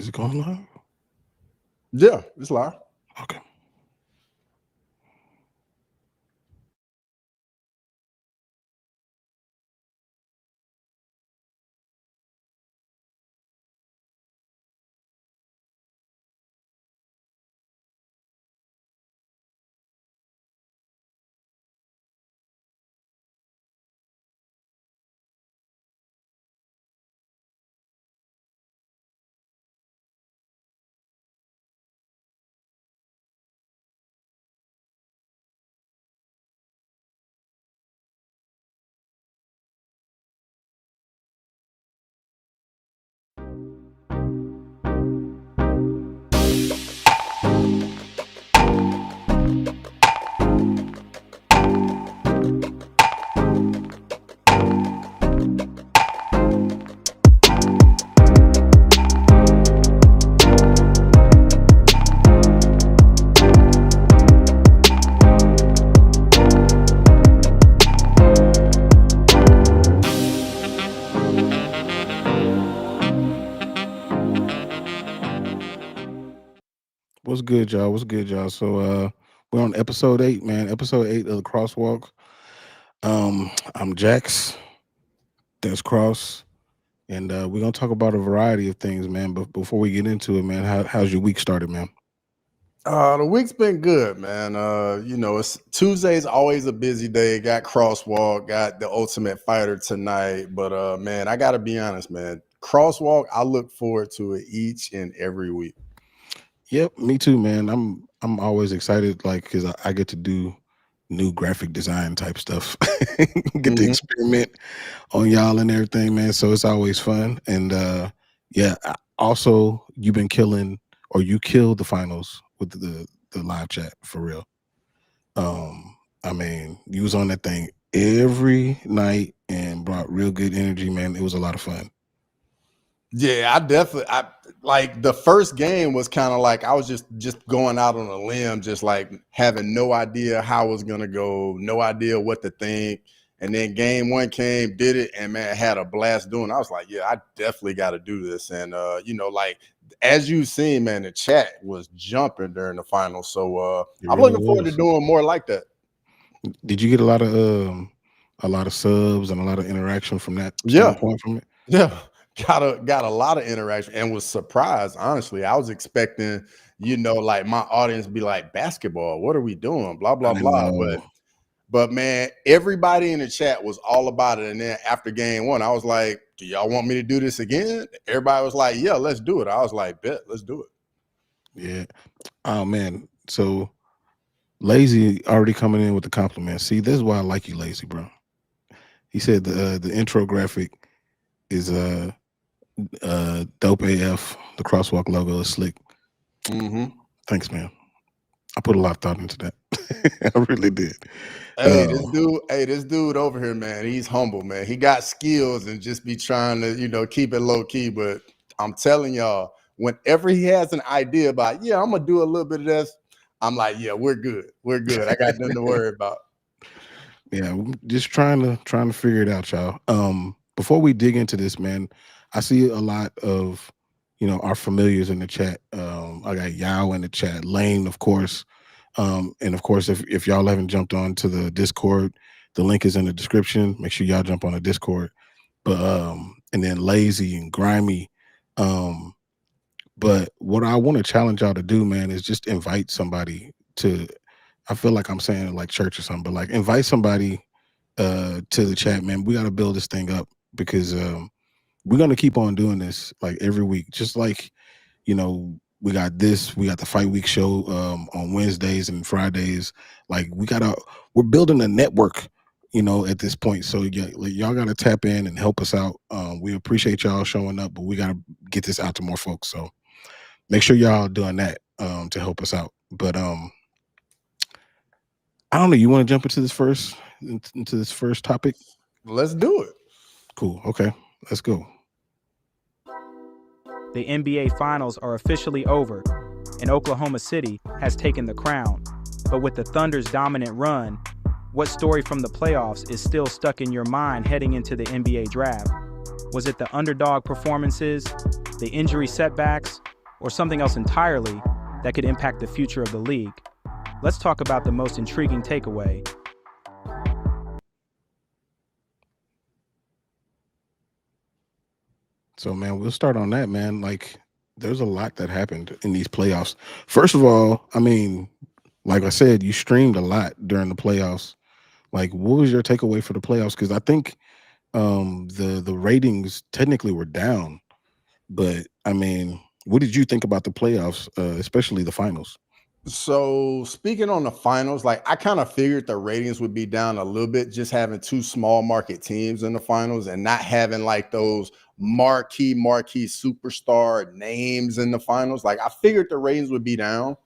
Is it going live? Yeah, it's live. Okay. What's good, y'all? What's good, y'all? So we're on episode 8, man. Episode 8 of the Crosswalk. I'm Jax. That's Cross. And we're gonna talk about a variety of things, man. But before we get into it, man, how's your week started, man? The week's been good, man. It's Tuesday's always a busy day. Got Crosswalk, got the Ultimate Fighter tonight. But man, I gotta be honest, man. Crosswalk, I look forward to it each and every week. Yep, me too, man. I'm always excited, like, because I get to do new graphic design type stuff. Get to experiment on y'all and everything, man. So it's always fun. And also you've been killing, or you killed the finals with the live chat for real. I mean, you was on that thing every night and brought real good energy, man. It was a lot of fun. Yeah, I like the first game was kind of like I was just going out on a limb, just like having no idea how it was gonna go, no idea what to think. And then game one came, did it, and man, had a blast doing it. I was like, yeah, I definitely got to do this. And like as you've seen, man, the chat was jumping during the finals. So I'm looking forward to doing more like that. Did you get a lot of subs and a lot of interaction from that standpoint from it? Yeah. Got a lot of interaction and was surprised. Honestly, I was expecting, like my audience be like, basketball, what are we doing? Blah, blah, blah. But man, everybody in the chat was all about it. And then after game one, I was like, do y'all want me to do this again? Everybody was like, yeah, let's do it. I was like, bet, let's do it. Yeah. Oh man. So Lazy already coming in with the compliment. See, this is why I like you, Lazy, bro. He said the intro graphic is dope AF. The Crosswalk logo is slick. Thanks, man. I put a lot of thought into that. I really did. Hey, this dude over here, man, he's humble, man. He got skills and just be trying to, keep it low key. But I'm telling y'all, whenever he has an idea about, yeah, I'm gonna do a little bit of this, I'm like, yeah, we're good. We're good. I got nothing to worry about. Yeah, I'm just trying to figure it out, y'all. Before we dig into this, man, I see a lot of, our familiars in the chat. I got Yao in the chat, Lane, of course. And of course, if y'all haven't jumped on to the Discord, the link is in the description. Make sure y'all jump on the Discord. But and then Lazy and Grimy. But what I want to challenge y'all to do, man, is just invite somebody to. I feel like I'm saying like church or something, but like invite somebody to the chat, man. We got to build this thing up because we're gonna keep on doing this like every week. Just like, we got the Fight Week show on Wednesdays and Fridays. Like we're building a network, at this point. So yeah, like, y'all gotta tap in and help us out. We appreciate y'all showing up, but we gotta get this out to more folks. So make sure y'all doing that to help us out. But I don't know. You want to jump into this first topic? Let's do it. Cool. Okay, let's go. The NBA Finals are officially over, and Oklahoma City has taken the crown. But with the Thunder's dominant run, what story from the playoffs is still stuck in your mind heading into the NBA draft? Was it the underdog performances, the injury setbacks, or something else entirely that could impact the future of the league? Let's talk about the most intriguing takeaway. So, man, we'll start on that, man. Like, there's a lot that happened in these playoffs. First of all, I mean, like I said, you streamed a lot during the playoffs. Like, what was your takeaway for the playoffs? Because I think the ratings technically were down, but I mean, what did you think about the playoffs, especially the finals? So speaking on the finals, like I kind of figured the ratings would be down a little bit, just having two small market teams in the finals and not having like those marquee superstar names in the finals. Like I figured the ratings would be down,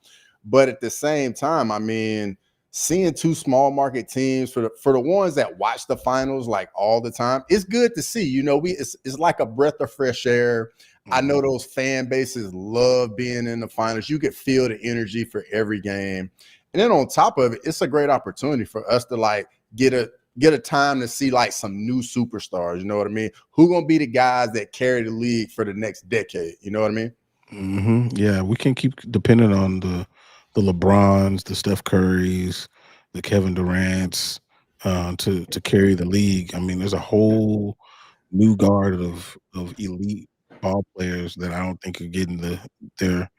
but at the same time, I mean, seeing two small market teams for the ones that watch the finals like all the time, it's good to see. You know, it's like a breath of fresh air. I know those fan bases love being in the finals. You could feel the energy for every game. And then on top of it, it's a great opportunity for us to like get a time to see like some new superstars. You know what I mean? Who gonna be the guys that carry the league for the next decade? You know what I mean? Yeah, we can keep depending on the LeBrons, the Steph Currys, the Kevin Durant's to carry the league. I mean, there's a whole new guard of elite ball players that I don't think are getting their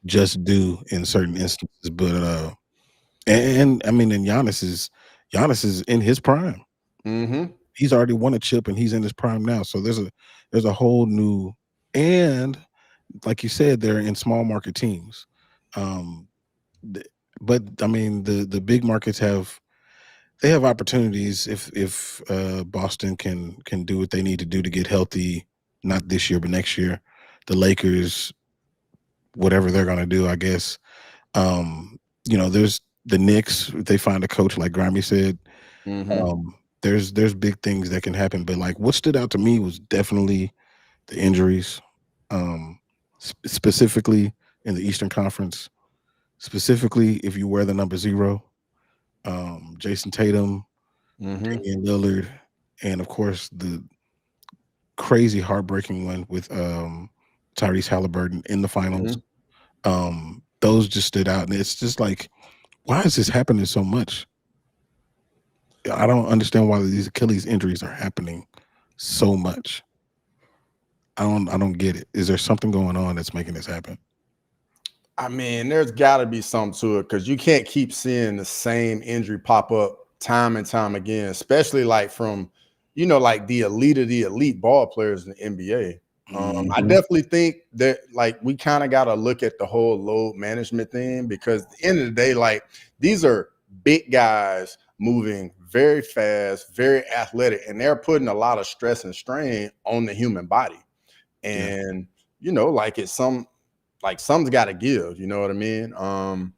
just due in certain instances. But and I mean, and Giannis is in his prime. Mm-hmm. He's already won a chip and he's in his prime now. So there's a whole new, and like you said, they're in small market teams. Um, but I mean, the big markets have opportunities if Boston can do what they need to do to get healthy, not this year but next year. The Lakers, whatever they're gonna do, I guess. There's the Knicks. If they find a coach like Grammy said, Mm-hmm. there's big things that can happen. But like what stood out to me was definitely the injuries, specifically in the Eastern Conference. Specifically, if you wear the number 0, Jason Tatum, Mm-hmm. Damian Lillard, and of course the crazy heartbreaking one with Tyrese Halliburton in the finals. Those just stood out, and it's just like, why is this happening so much? I don't understand why these Achilles injuries are happening so much. I don't get it. Is there something going on that's making this happen? I mean, there's got to be something to it because you can't keep seeing the same injury pop up time and time again, especially like from, like the elite of the elite ball players in the NBA. I definitely think that like we kind of got to look at the whole load management thing because at the end of the day, like these are big guys moving very fast, very athletic, and they're putting a lot of stress and strain on the human body. And, like something's got to give, you know what I mean?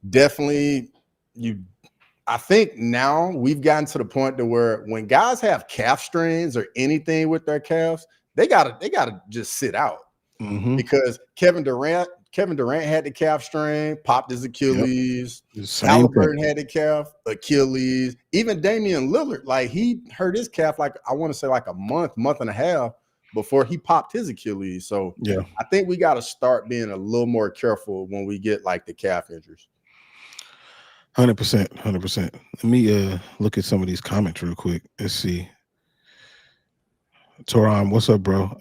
Definitely I think now we've gotten to the point to where when guys have calf strains or anything with their calves, they gotta just sit out because Kevin Durant had the calf strain, popped his Achilles. Halliburton had the calf, Achilles. Even Damian Lillard, like he hurt his calf like I want to say like a month and a half before he popped his Achilles. So yeah, I think we got to start being a little more careful when we get like the calf injuries. 100%. Let me look at some of these comments real quick. Let's see. Toron, what's up, bro?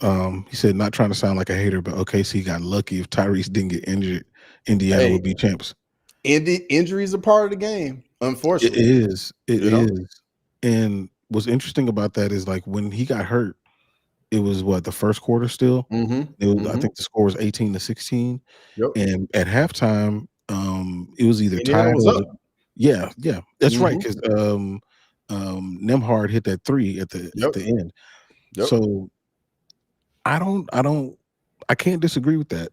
He said, not trying to sound like a hater, but OKC got lucky. If Tyrese didn't get injured, Indiana would be champs. Injuries are part of the game, unfortunately. It is. And what's interesting about that is like when he got hurt, it was the first quarter still. I think the score was 18-16. Yep. And at halftime, it was either tied or yeah, that's right. Because Nemhard hit that 3 at the end. Yep. So I can't disagree with that.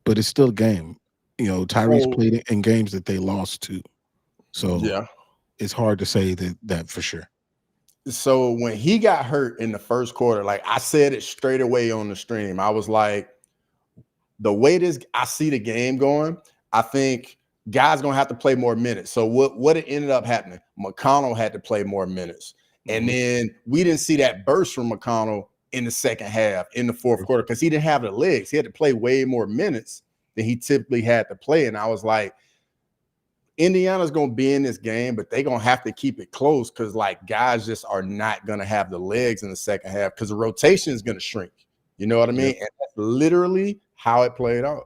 But it's still a game. Tyrese played in games that they lost to. So yeah, it's hard to say that for sure. So when he got hurt in the first quarter, like I said it straight away on the stream, I was like, the way I see the game going, I think guys gonna have to play more minutes. So what it ended up happening, McConnell had to play more minutes. And then we didn't see that burst from McConnell in the second half, in the fourth quarter, because he didn't have the legs. He had to play way more minutes than he typically had to play. And I was like, Indiana's going to be in this game, but they're going to have to keep it close because, like, guys just are not going to have the legs in the second half because the rotation is going to shrink. You know what I mean? Yep. And that's literally how it played out.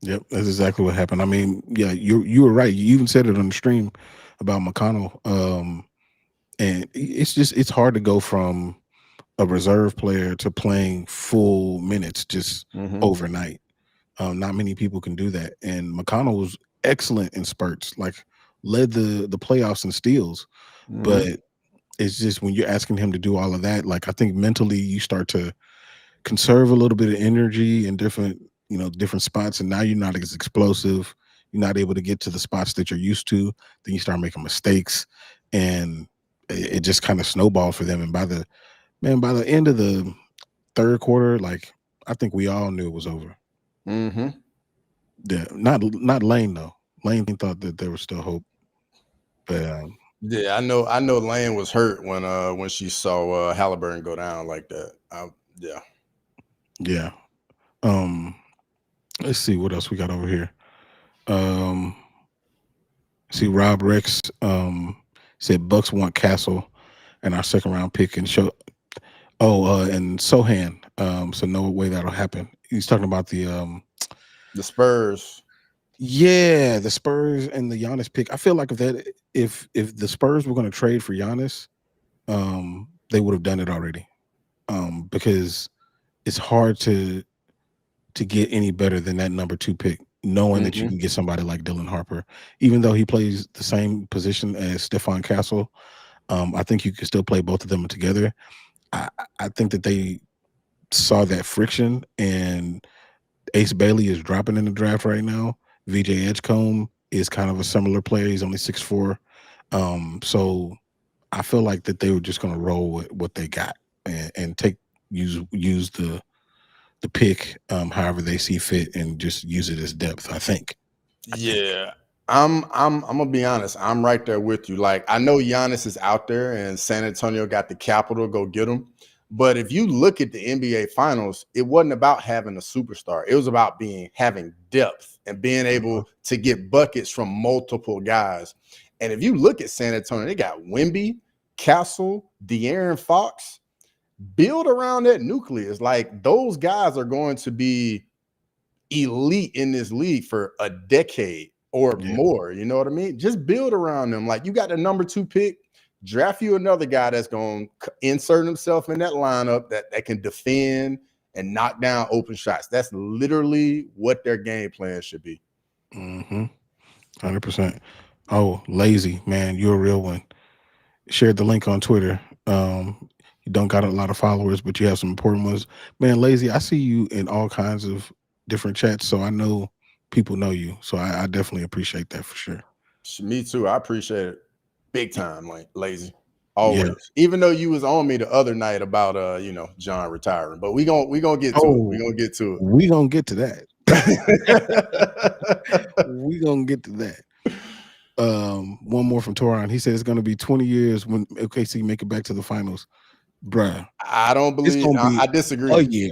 Yep, that's exactly what happened. I mean, yeah, you were right. You even said it on the stream about McConnell. And it's hard to go from a reserve player to playing full minutes just overnight. Not many people can do that. And McConnell was excellent in spurts, like led the playoffs in steals. But it's just when you're asking him to do all of that, like I think mentally you start to conserve a little bit of energy in different spots, and now you're not as explosive. You're not able to get to the spots that you're used to. Then you start making mistakes, and it just kind of snowballed for them. And by the end of the third quarter, like I think we all knew it was over. Yeah, not Lane though. Lane thought that there was still hope, but yeah, I know Lane was hurt when she saw Halliburton go down like that. Yeah. Let's see what else we got over here. See, Rob Rex said Bucks want Castle and our second round pick and show. And Sohan. So no way that'll happen. He's talking about the Spurs. Yeah, the Spurs and the Giannis pick. I feel like if the Spurs were going to trade for Giannis, they would have done it already. Because it's hard to get any better than that number 2 pick, knowing that you can get somebody like Dylan Harper, even though he plays the same position as Stephon Castle. I think you can still play both of them together. I think that they saw that friction, and Ace Bailey is dropping in the draft right now. VJ Edgecombe is kind of a similar player. He's only 6'4". So I feel like that they were just going to roll with what they got and use the pick however they see fit and just use it as depth, I think. Yeah. I'm gonna be honest. I'm right there with you. Like, I know Giannis is out there and San Antonio got the capital to go get him. But if you look at the NBA Finals, it wasn't about having a superstar. It was about having depth and being able to get buckets from multiple guys. And if you look at San Antonio, they got Wemby, Castle, De'Aaron Fox. Build around that nucleus. Like, those guys are going to be elite in this league for a decade or more. You know what I mean? Just build around them. Like, you got the number 2 pick, draft you another guy that's going to insert himself in that lineup that can defend and knock down open shots. That's literally what their game plan should be. 100%. Oh, Lazy, man, you're a real one. Shared the link on Twitter. You don't got a lot of followers, but you have some important ones. Man, Lazy, I see you in all kinds of different chats, so I know people know you. So I definitely appreciate that for sure. Me too. I appreciate it big time, like Lazy. Always. Yeah. Even though you was on me the other night about John retiring, but we gonna get to it. We gonna get to it. We gonna get to that. We gonna get to that. One more from Toron. He said it's gonna be 20 years when OKC make it back to the finals. Bruh, I don't believe. I disagree. Oh yeah,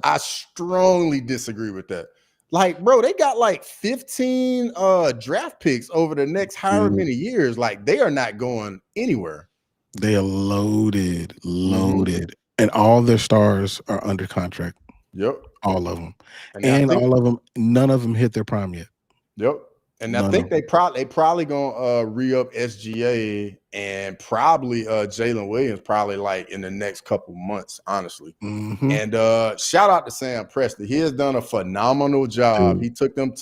I strongly disagree with that. Like, bro, they got like 15 draft picks over the next however many years. Like, they are not going anywhere. They are loaded, and all their stars are under contract. Yep, all of them, and all of them. None of them hit their prime yet. Yep. And I think they probably gonna re-up SGA and probably Jalen Williams probably like in the next couple months, honestly. And shout out to Sam Presti. He has done a phenomenal job. He took them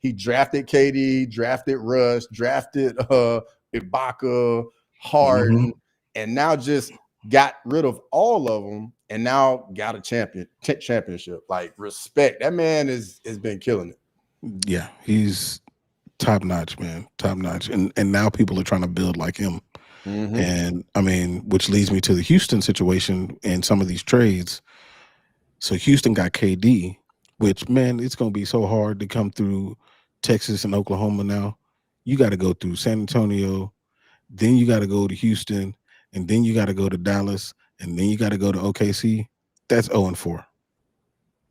he drafted KD, drafted Russ, drafted Ibaka, Harden, and now just got rid of all of them and now got a championship. Like, respect. That man has been killing it. Yeah, he's top notch, man. Top notch. And now people are trying to build like him. And I mean, which leads me to the Houston situation and some of these trades. So Houston got KD, which, man, it's going to be so hard to come through Texas and Oklahoma now. You got to go through San Antonio, then you got to go to Houston, and then you got to go to Dallas, and then you got to go to OKC. That's 0-4.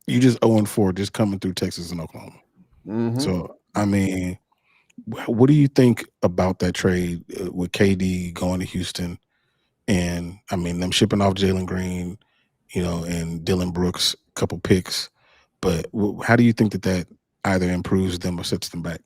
You just 0-4 just coming through Texas and Oklahoma. So I mean, what do you think about that trade with KD going to Houston, and I mean them shipping off Jalen Green, and Dylan Brooks, a couple picks, but how do you think that either improves them or sets them back?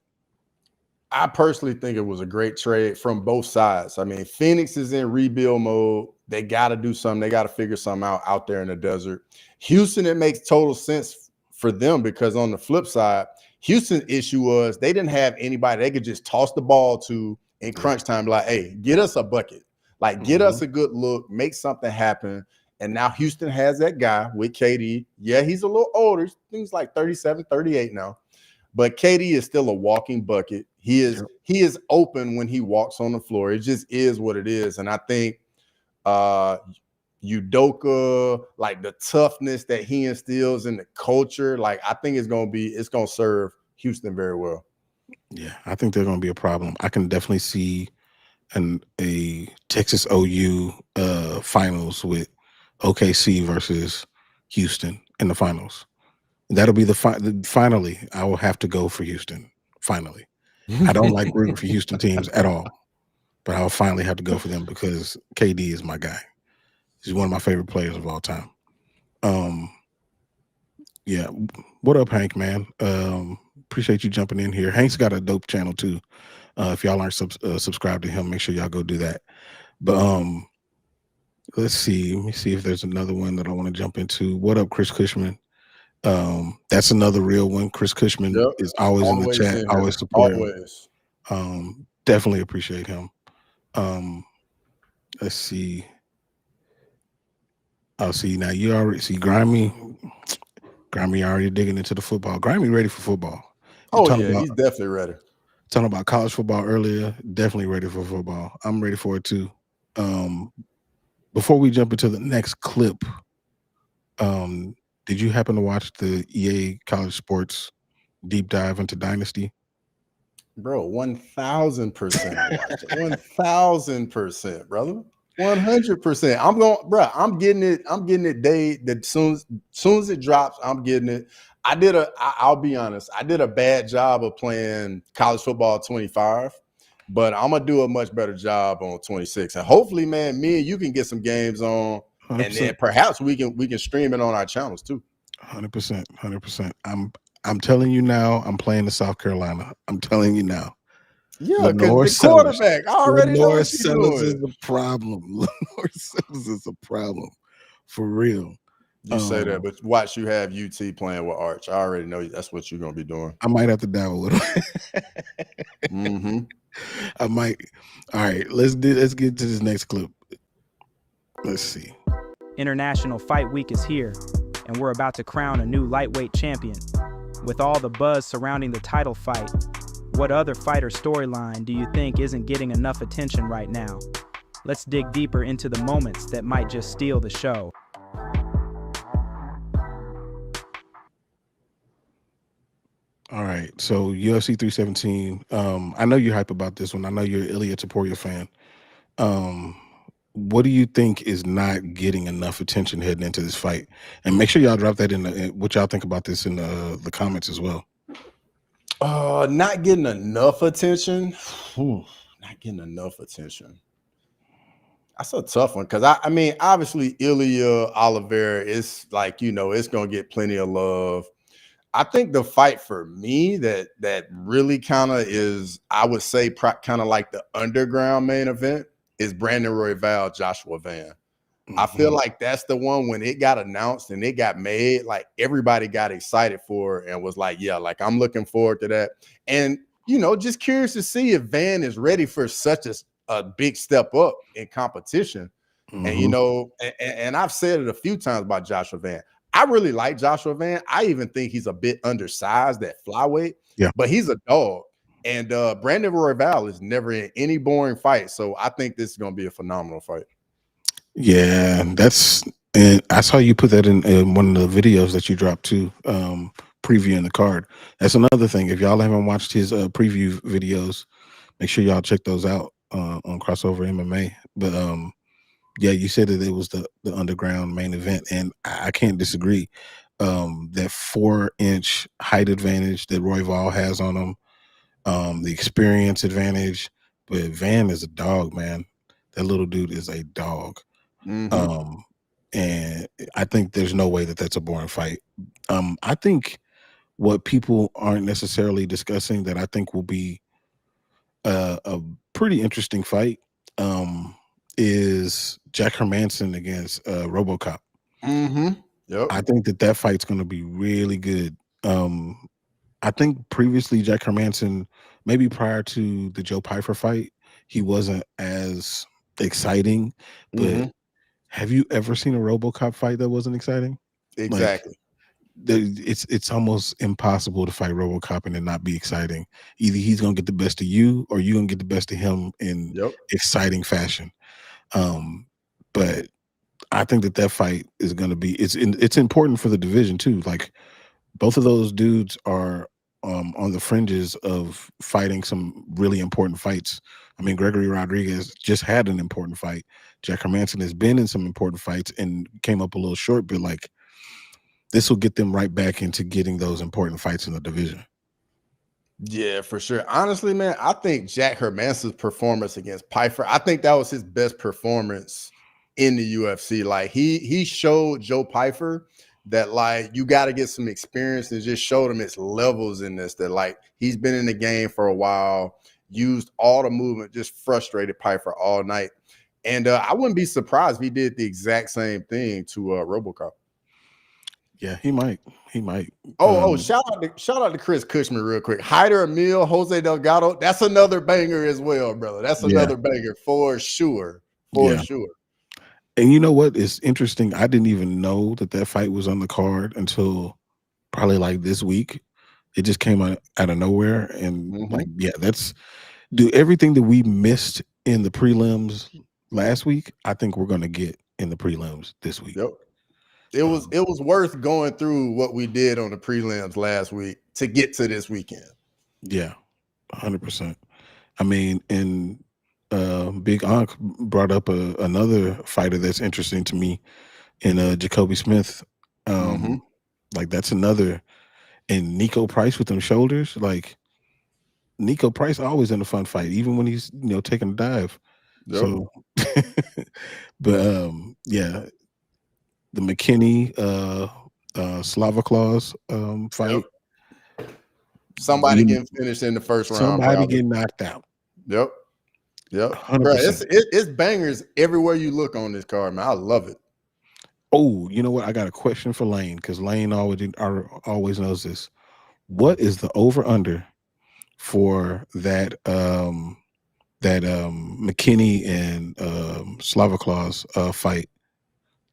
I personally think it was a great trade from both sides. I mean, Phoenix is in rebuild mode. They got to do something. They got to figure something out there in the desert. Houston, it makes total sense for them because on the flip side, Houston's issue was they didn't have anybody they could just toss the ball to in crunch time. Like, hey, get us a bucket. Like, get us a good look, make something happen. And now Houston has that guy with KD. Yeah, he's a little older. He's like 37, 38 now. But KD is still a walking bucket. He is open when he walks on the floor. It just is what it is. And I think Udoka, like the toughness that he instills in the culture, like I think it's gonna serve Houston very well. Yeah, I think they're gonna be a problem. I can definitely see a Texas OU finals with OKC versus Houston in the finals. That'll be finally. I will have to go for Houston. Finally, I don't like rooting for Houston teams at all, but I'll finally have to go for them because KD is my guy. He's one of my favorite players of all time. Yeah. What up, Hank, man? Appreciate you jumping in here. Hank's got a dope channel too. If y'all aren't subscribed to him, make sure y'all go do that. But let's see. Let me see if there's another one that I want to jump into. What up, Chris Cushman? That's another real one. Chris Cushman is always in the chat, always supporting. Definitely appreciate him. Let's see. I'll see now. You already see Grimy already digging into the football. Grimy ready for football. He's definitely ready. Talking about college football earlier, definitely ready for football. I'm ready for it too. Before we jump into the next clip, did you happen to watch the EA College Sports deep dive into Dynasty? Bro, 1,000%. 1,000%, brother. 100%. I'm getting it. I'm getting it day that soon as it drops, I'm getting it. I'll be honest, I did a bad job of playing college football 25, but I'm gonna do a much better job on 26. And hopefully, man, me and you can get some games on, 100%. And then perhaps we can stream it on our channels too. 100%. I'm telling you now, I'm playing the South Carolina. I'm telling you now. Yeah, because the quarterback, I already know what he's doing. Is a problem. Lenore Sellers is a problem. For real. You say that, but watch you have UT playing with Arch. I already know that's what you're going to be doing. I might have to dabble with him. I might. All right, let's get to this next clip. Let's see. International Fight Week is here, and we're about to crown a new lightweight champion. With all the buzz surrounding the title fight, what other fighter storyline do you think isn't getting enough attention right now? Let's dig deeper into the moments that might just steal the show. All right, so UFC 317. I know you're hype about this one. I know you're an Ilya Taporia fan. What do you think is not getting enough attention heading into this fight? And make sure y'all drop that in what y'all think about this in the comments as well. Not getting enough attention. Not getting enough attention. That's a tough one because I mean, obviously Ilya Oliveira is like, it's gonna get plenty of love. I think the fight for me that really kind of is, I would say, kind of like the underground main event is Brandon Royval, Joshua Van. I feel like that's the one when it got announced and it got made, like everybody got excited for it and was like, yeah, like I'm looking forward to that. And, just curious to see if Van is ready for such a big step up in competition. And, and I've said it a few times about Joshua Van. I really like Joshua Van. I even think he's a bit undersized at flyweight, but he's a dog. And Brandon Royval is never in any boring fight. So I think this is going to be a phenomenal fight. Yeah, and I saw you put that in one of the videos that you dropped too, previewing the card. That's another thing. If y'all haven't watched his preview videos, make sure y'all check those out on Crossover MMA. But Yeah, you said that it was the underground main event, and I can't disagree. That 4-inch height advantage that Royval has on him, the experience advantage, but Van is a dog, man. That little dude is a dog. Mm-hmm. Um, and I think there's no way that that's a boring fight. I think what people aren't necessarily discussing that I think will be a pretty interesting fight is Jack Hermanson against RoboCop. Mm-hmm. Yep. I think that fight's going to be really good. I think previously Jack Hermanson, maybe prior to the Joe Pyfer fight, he wasn't as exciting. But Mm-hmm. have you ever seen a RoboCop fight that wasn't exciting? Like Exactly. it's almost impossible to fight RoboCop and it not be exciting. Either he's gonna get the best of you, or you're gonna get the best of him in Yep. exciting fashion. But I think that fight is gonna be it's important for the division too. Like both of those dudes are on the fringes of fighting some really important fights. I mean, Gregory Rodriguez just had an important fight. Jack Hermanson has been in some important fights and came up a little short, but like this will get them right back into getting those important fights in the division. Yeah, for sure. Honestly, man, I think Jack Hermanson's performance against Pyfer, I think that was his best performance in the UFC. Like he showed Joe Pyfer that like you got to get some experience, and just showed him its levels in this. That like he's been in the game for a while, used all the movement, just frustrated Pyfer all night. And I wouldn't be surprised if he did the exact same thing to RoboCop. Yeah, he might. He might. Shout out to Chris Cushman real quick. Hyder Emil, Jose Delgado. That's another banger as well, brother. That's Yeah. another banger for sure. For sure. And you know what is interesting? I didn't even know that fight was on the card until probably like this week. It just came out of nowhere. And like, yeah, do everything that we missed in the prelims last week, I think we're gonna get in the prelims this week. Yep. It was worth going through what we did on the prelims last week to get to this weekend. Yeah, 100%. I mean, and Big Ankh brought up another fighter that's interesting to me in Jacoby Smith. Like that's another, and Nico Price with them shoulders. Like Nico Price always in a fun fight, even when he's taking a dive. Yep. So, but yeah, the McKinney Slava Claus fight. Yep. Somebody getting finished in the first round. Somebody getting knocked out. Yep. Yep. Bro, it's bangers everywhere you look on this card, man. I love it. Oh, you know what? I got a question for Lane, because Lane always knows this. What is the over-under for that McKinney and Slava Claus fight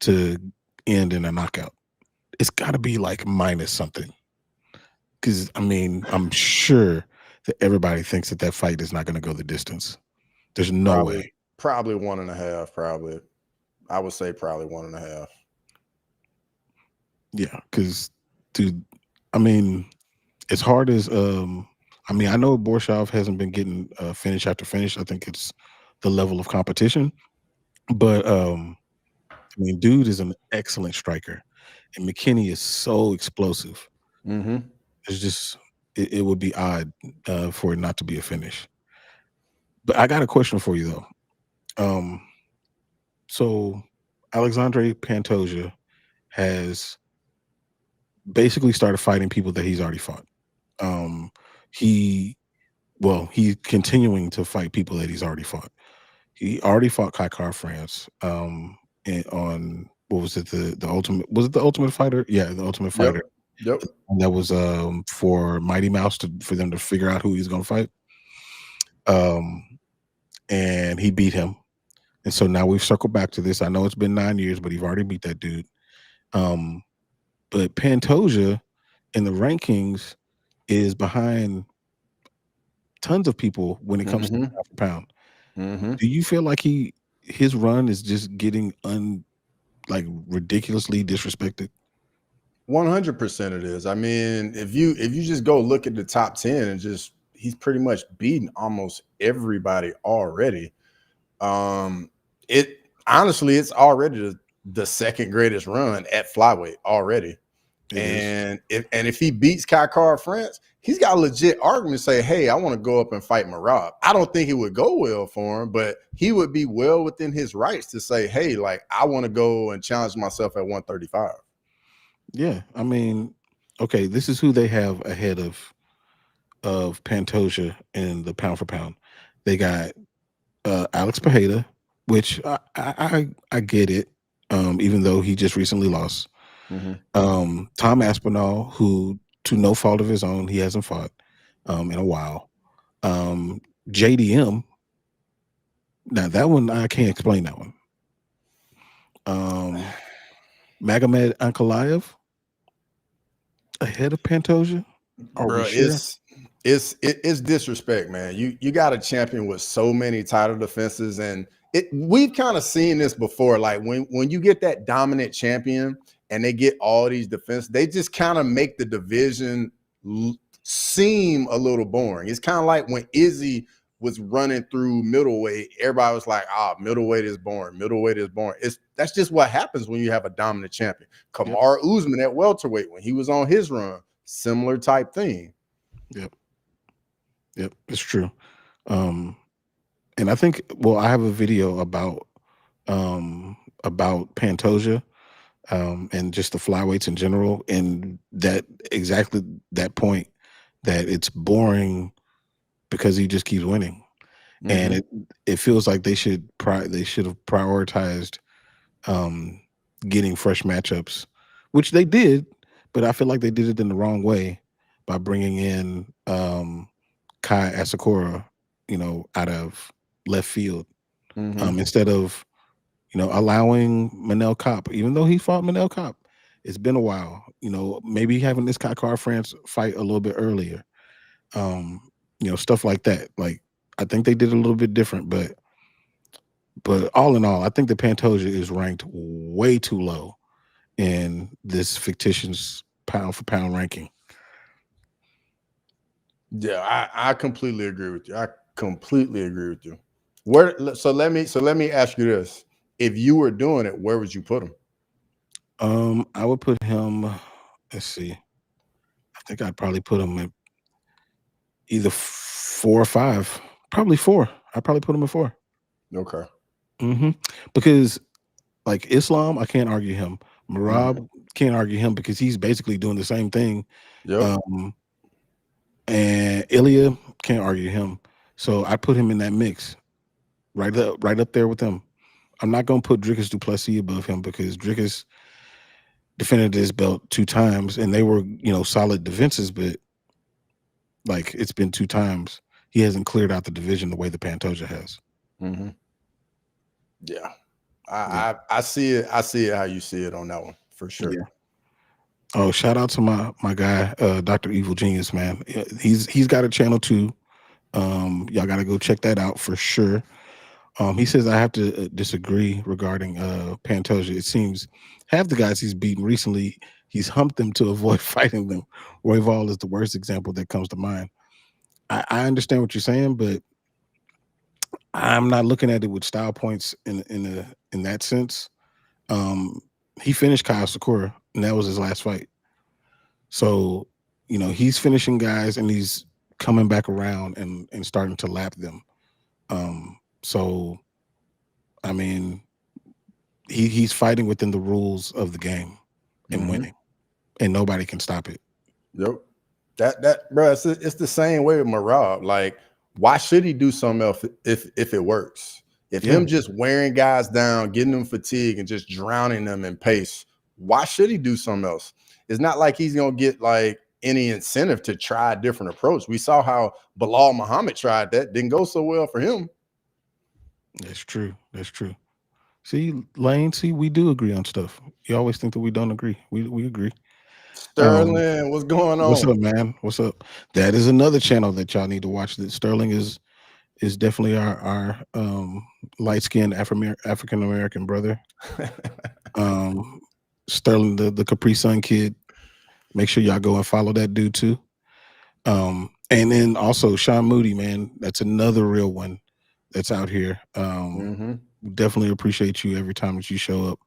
to end in a knockout? It's got to be like minus something, because I mean, I'm sure that everybody thinks that fight is not going to go the distance. There's no way. Probably 1.5. Probably, I would say probably 1.5. Yeah, because dude, I mean, as hard as I mean, I know Borshov hasn't been getting finish after finish. I think it's the level of competition, but I mean, dude is an excellent striker, and McKinney is so explosive. It's just it would be odd for it not to be a finish. But I got a question for you though. So Alexandre Pantoja has basically started fighting people that he's already fought. He's continuing to fight people that he's already fought. He already fought Kai France on what was it, the ultimate, was it the Ultimate Fighter? Yeah, the Ultimate Fighter. Yep. And that was for Mighty Mouse for them to figure out who he's gonna fight. And he beat him. And so now we've circled back to this. I know it's been 9 years, but he's already beat that dude. But Pantoja in the rankings is behind tons of people when it comes to pound for pound. Do you feel like his run is just getting ridiculously disrespected? 100% it is. I mean, if you just go look at the top 10 and he's pretty much beaten almost everybody already. honestly, it's already the second greatest run at flyweight already. And if he beats Kai France, he's got a legit argument to say, hey, I want to go up and fight Marab. I don't think it would go well for him, but he would be well within his rights to say, hey, like, I want to go and challenge myself at 135. Yeah, I mean, okay, this is who they have ahead of Pantoja in the pound for pound. They got Alex Pereira, which I get it, even though he just recently lost. Tom Aspinall, who to no fault of his own, he hasn't fought in a while. JDM, now that one I can't explain that one. Magomed Ankalaev ahead of Pantoja. Bro, sure? it's disrespect, man. You got a champion with so many title defenses, and we've kind of seen this before. Like when you get that dominant champion and they get all these defenses, they just kind of make the division seem a little boring. It's kind of like when Izzy was running through middleweight, everybody was like, middleweight is boring. Middleweight is boring. That's just what happens when you have a dominant champion. Kamaru Usman at welterweight, when he was on his run, similar type thing. Yep, it's true. And I think, well, I have a video about Pantoja and just the flyweights in general, and that exactly that point that it's boring because he just keeps winning. And it feels like they should have prioritized getting fresh matchups, which they did, but I feel like they did it in the wrong way by bringing in Kai Asakura, out of left field, instead of, allowing Manel Kopp, even though he fought Manel Kopp. It's been a while, maybe having this Kai France fight a little bit earlier, stuff like that. Like, I think they did a little bit different, but all in all, I think the Pantoja is ranked way too low in this fictitious pound for pound ranking. Yeah, I completely agree with you. I completely agree with you. So let me ask you this. If you were doing it, where would you put him? I would put him, let's see. I think I'd probably put him at either 4 or 5. Probably 4. I'd probably put him at 4. Okay. Because like Islam, I can't argue him. Marab, can't argue him because he's basically doing the same thing. Yep. And Ilya, can't argue him. So I put him in that mix, right up there with him. I'm not gonna put Dricus du Plessis above him because Dricus defended his belt 2 times, and they were, solid defenses, but like it's been 2 times. He hasn't cleared out the division the way the Pantoja has. Yeah. I see it. I see it how you see it on that one for sure. Yeah. Oh, shout out to my guy, Dr. Evil Genius, man. He's got a channel too. Y'all gotta go check that out for sure. He says I have to disagree regarding Pantoja. It seems half the guys he's beaten recently, he's humped them to avoid fighting them. Royval is the worst example that comes to mind. I understand what you're saying, but I'm not looking at it with style points in that sense. He finished Kyle Sakura, and that was his last fight. So, he's finishing guys and he's coming back around and starting to lap them. So, I mean, he's fighting within the rules of the game and winning, and nobody can stop it. Yep. That bro, it's the same way with Marab. Like, why should he do something else if it works? If him just wearing guys down, getting them fatigue, and just drowning them in pace, why should he do something else? It's not like he's gonna get like any incentive to try a different approach. We saw how Bilal Muhammad tried that, didn't go so well for him. That's true. See, Lane, we do agree on stuff. You always think that we don't agree. We agree. Sterling, what's going on? What's up, man? What's up? That is another channel that y'all need to watch. That Sterling is definitely our light-skinned African American brother. Sterling, the Capri Sun kid. Make sure y'all go and follow that dude too. And then also Sean Moody, man. That's another real one that's out here. definitely appreciate you every time that you show up.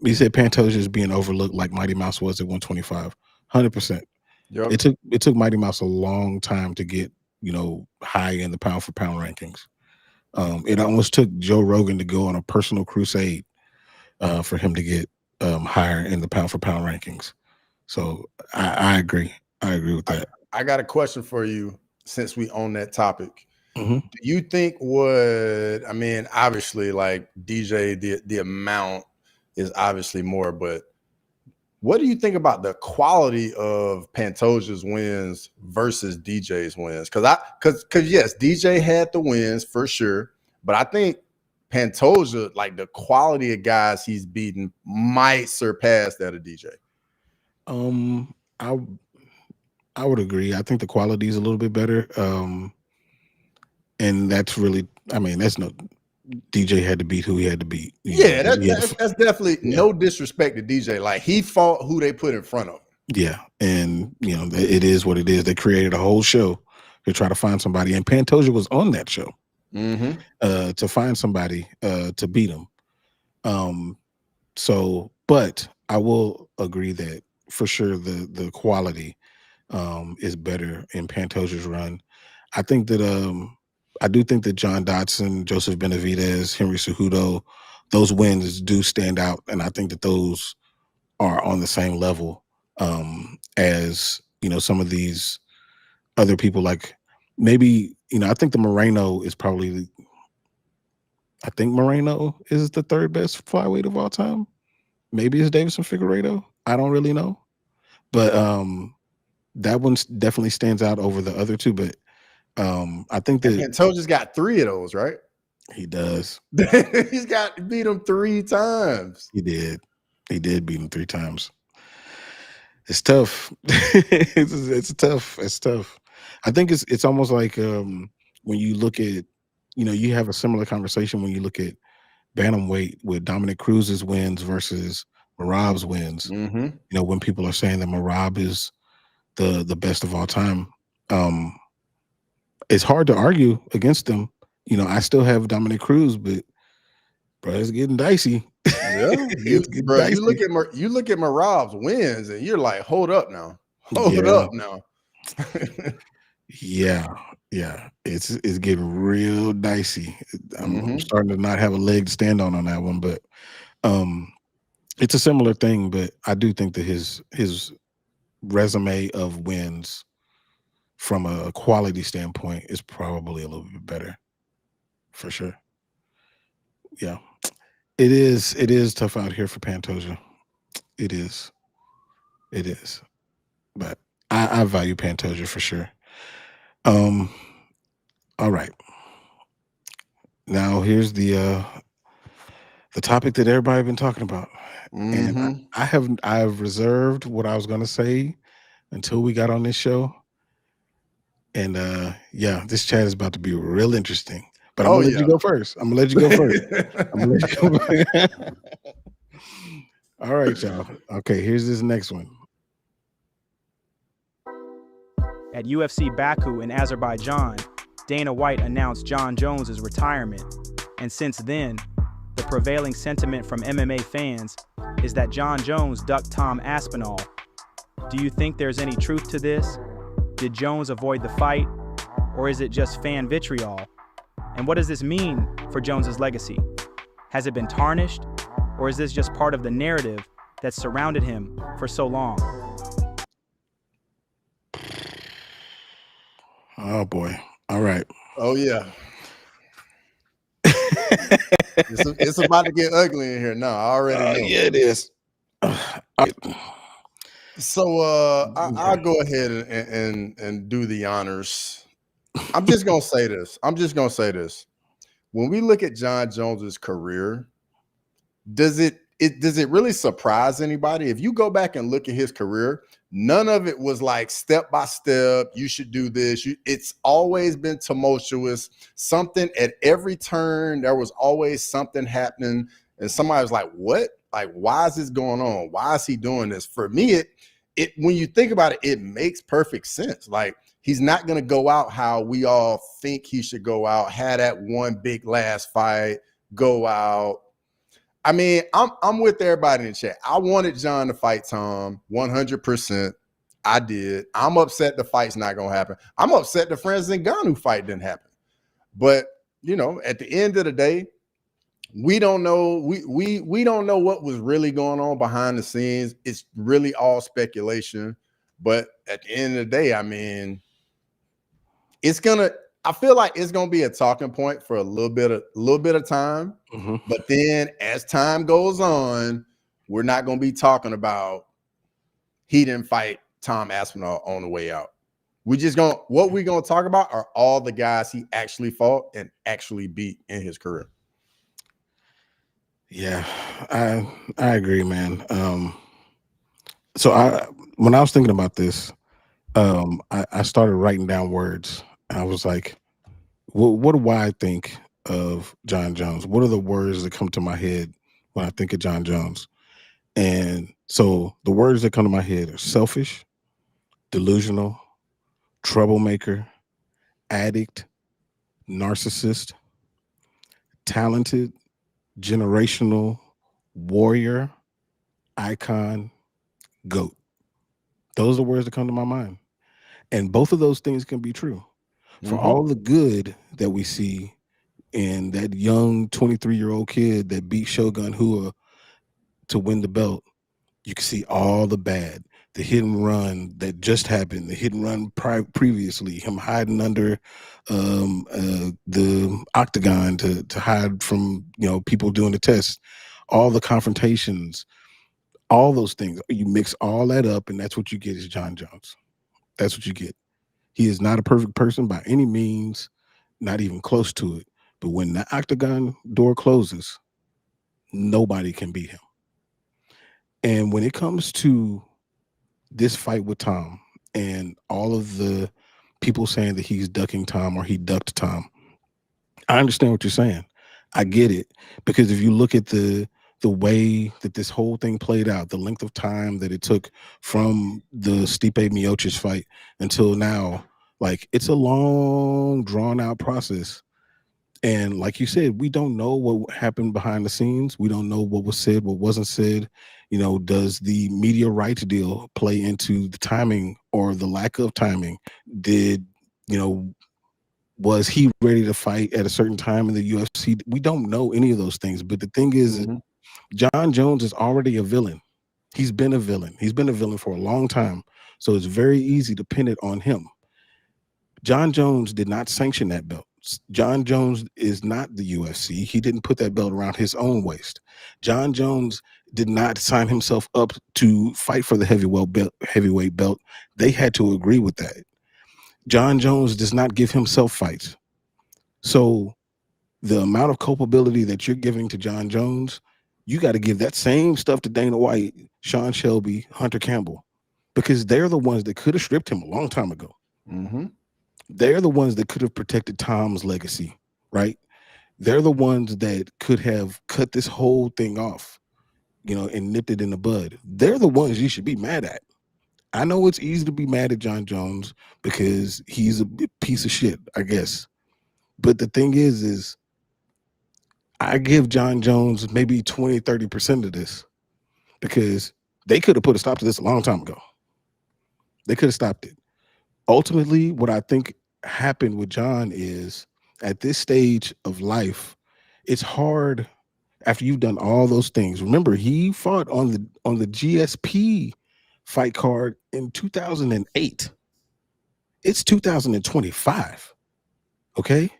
You said Pantoja is being overlooked like Mighty Mouse was at 125. 100%. Yep. It took Mighty Mouse a long time to get, high in the pound for pound rankings. It almost took Joe Rogan to go on a personal crusade for him to get higher in the pound for pound rankings. So I agree. I agree with that. I got a question for you since we on that topic. Mm-hmm. Do you think obviously like DJ, the amount is obviously more, but what do you think about the quality of Pantoja's wins versus DJ's wins? Because yes, DJ had the wins for sure, but I think Pantoja, like the quality of guys he's beaten, might surpass that of DJ. I would agree. I think the quality is a little bit better. And that's really, that's no, DJ had to beat who he had to beat. Yeah, that's definitely no disrespect to DJ. Like he fought who they put in front of him. Yeah, and it is what it is. They created a whole show to try to find somebody, and Pantoja was on that show to find somebody to beat him. But I will agree that for sure the quality is better in Pantoja's run. I think that I do think that John Dodson, Joseph Benavidez, Henry Cejudo, those wins do stand out, and I think that those are on the same level as some of these other people. Like maybe I think the Moreno is probably. I think Moreno is the third best flyweight of all time. Maybe it's Davison Figueiredo. I don't really know, but that one definitely stands out over the other two. But I think that Pantoja's got 3 of those, right? He does. He's beat him 3 times. He did beat him 3 times. It's tough. It's tough. It's tough. I think it's almost like when you look at, you have a similar conversation when you look at bantamweight with Dominic Cruz's wins versus Merab's wins. Mm-hmm. When people are saying that Merab is the best of all time, it's hard to argue against them. I still have Dominic Cruz, but bro, it's getting dicey. Yeah, you look at Merab's wins, and you're like, hold up now, hold up now. Yeah, it's getting real dicey. I'm starting to not have a leg to stand on that one, but it's a similar thing. But I do think that his resume of wins from a quality standpoint is probably a little bit better, for sure. Yeah, it is tough out here for Pantoja. It is, but I value Pantoja for sure. All right. Now here's the topic that everybody been talking about, and I've reserved what I was going to say until we got on this show. And this chat is about to be real interesting. But I'm gonna let you go first. I'm gonna let you go first. All right, y'all. Okay, here's this next one. At UFC Baku in Azerbaijan, Dana White announced Jon Jones' retirement. And since then, the prevailing sentiment from MMA fans is that Jon Jones ducked Tom Aspinall. Do you think there's any truth to this? Did Jones avoid the fight, or is it just fan vitriol? And what does this mean for Jones's legacy? Has it been tarnished, or is this just part of the narrative that surrounded him for so long? Oh boy! All right. Oh yeah. it's about to get ugly in here now. I already know. Yeah, it is. So I'll go ahead and do the honors. I'm just gonna say this. When we look at Jon Jones's career, does it really surprise anybody? If you go back and look at his career, none of it was like step by step. You should do this. It's always been tumultuous. Something at every turn. There was always something happening, and somebody was like, "What? Like, why is this going on? Why is he doing this?" For me, it when you think about it, it makes perfect sense. Like, he's not going to go out how we all think he should go out, had that one big last fight, go out. I mean, I'm with everybody in the chat. I wanted Jon to fight Tom 100%. I did. I'm upset the fight's not going to happen. I'm upset the Francis Ngannou fight didn't happen. But, you know, at the end of the day, we don't know. We don't know what was really going on behind the scenes. It's really all speculation. But at the end of the day, I mean, I feel like it's gonna be a talking point for a little bit of time. Mm-hmm. But then as time goes on, we're not gonna be talking about he didn't fight Tom Aspinall on the way out. What we're gonna talk about are all the guys he actually fought and actually beat in his career. Yeah, I agree, man. So when I was thinking about this, I started writing down words. I was like, what do I think of Jon Jones? What are the words that come to my head when I think of Jon Jones? And so the words that come to my head are selfish, delusional, troublemaker, addict, narcissist, talented, generational, warrior, icon, GOAT. Those are the words that come to my mind. And both of those things can be true. For all the good that we see in that young 23-year-old kid that beat Shogun Hua to win the belt, you can see all the bad. The hit and run that just happened, the hit and run previously, him hiding under the octagon to hide from, you know, people doing the test, all the confrontations, all those things. You mix all that up, and that's what you get is Jon Jones. That's what you get. He is not a perfect person by any means, not even close to it. But when the octagon door closes, nobody can beat him. And when it comes to this fight with Tom and all of the people saying that he's ducking Tom or he ducked Tom, I understand what you're saying. I get it. Because if you look at the way that this whole thing played out, the length of time that it took from the Stipe Miocic fight until now, like, it's a long, drawn out process. And like you said, we don't know what happened behind the scenes. We don't know what was said, what wasn't said. You know, does the media rights deal play into the timing or the lack of timing? Was he ready to fight at a certain time in the UFC? We don't know any of those things. But the thing is, Jon Jones is already a villain. He's been a villain. He's been a villain for a long time. So it's very easy to pin it on him. Jon Jones did not sanction that belt. Jon Jones is not the UFC. He didn't put that belt around his own waist. Jon Jones did not sign himself up to fight for the heavyweight belt. They had to agree with that. Jon Jones does not give himself fights. So the amount of culpability that you're giving to Jon Jones, you got to give that same stuff to Dana White, Sean Shelby, Hunter Campbell, because they're the ones that could have stripped him a long time ago. They're the ones that could have protected Tom's legacy, right? They're the ones that could have cut this whole thing off, you know, and nipped it in the bud. They're the ones you should be mad at. I know it's easy to be mad at Jon Jones because he's a piece of shit, I guess. But the thing is I give Jon Jones maybe 20, 30% of this because they could have put a stop to this a long time ago. They could have stopped it. Ultimately, what I think happened with Jon is at this stage of life, it's hard after you've done all those things. Remember, he fought on the GSP fight card in 2008. It's 2025. Okay?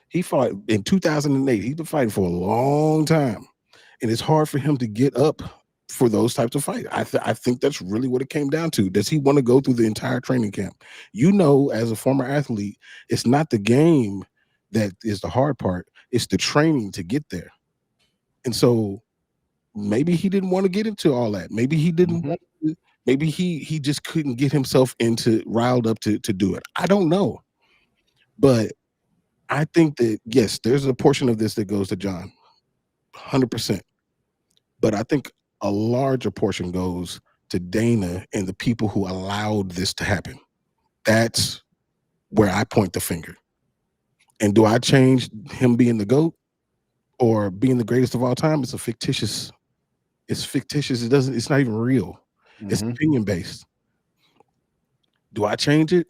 He fought in 2008. He's been fighting for a long time. And it's hard for him to get up for those types of fights. I think that's really what it came down to. Does he want to go through the entire training camp? You know, as a former athlete, it's not the game that is the hard part. It's the training to get there. And so maybe he didn't want to get into all that. Maybe he didn't want to, maybe he just couldn't get himself riled up to do it. I don't know. But I think that, yes, there's a portion of this that goes to Jon, 100%. But I think a larger portion goes to Dana and the people who allowed this to happen. That's where I point the finger. And do I change him being the GOAT or being the greatest of all time? It's fictitious. It's not even real. It's opinion based. Do I change it?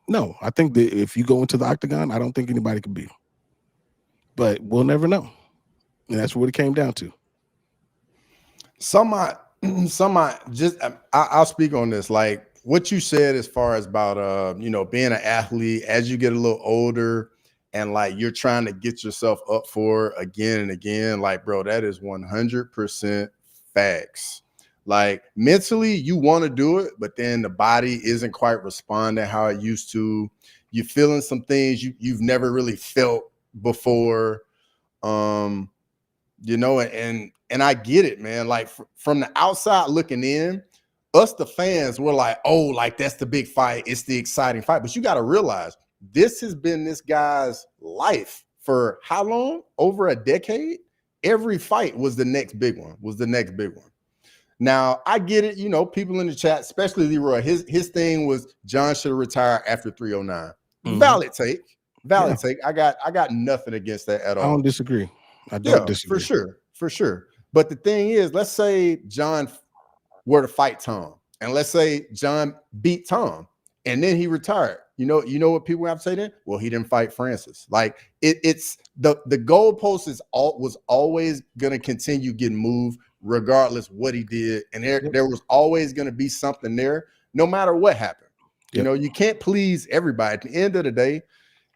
No. I think that if you go into the octagon, I don't think anybody can beat him. But we'll never know. And that's what it came down to. I'll speak on this. Like what you said as far as about being an athlete as you get a little older and like you're trying to get yourself up for it again and again. Like, bro, that is 100% facts. Like mentally, you want to do it, but then the body isn't quite responding how it used to. You're feeling some things you've never really felt before. And I get it, man. Like from the outside looking in, us, the fans, we're like, oh, like that's the big fight. It's the exciting fight. But you got to realize this has been this guy's life for how long? Over a decade. Every fight was the next big one, Now, I get it. People in the chat, especially Leroy, his thing was Jon should have retired after 309. Valid take. I got nothing against that at all. I don't disagree. I don't disagree. For sure. But the thing is, let's say Jon were to fight Tom, and let's say Jon beat Tom, and then he retired. You know what people have to say then? Well, he didn't fight Francis. Like it's the goalpost was always gonna continue getting moved, regardless what he did, and there was always gonna be something there, no matter what happened. You can't please everybody. At the end of the day,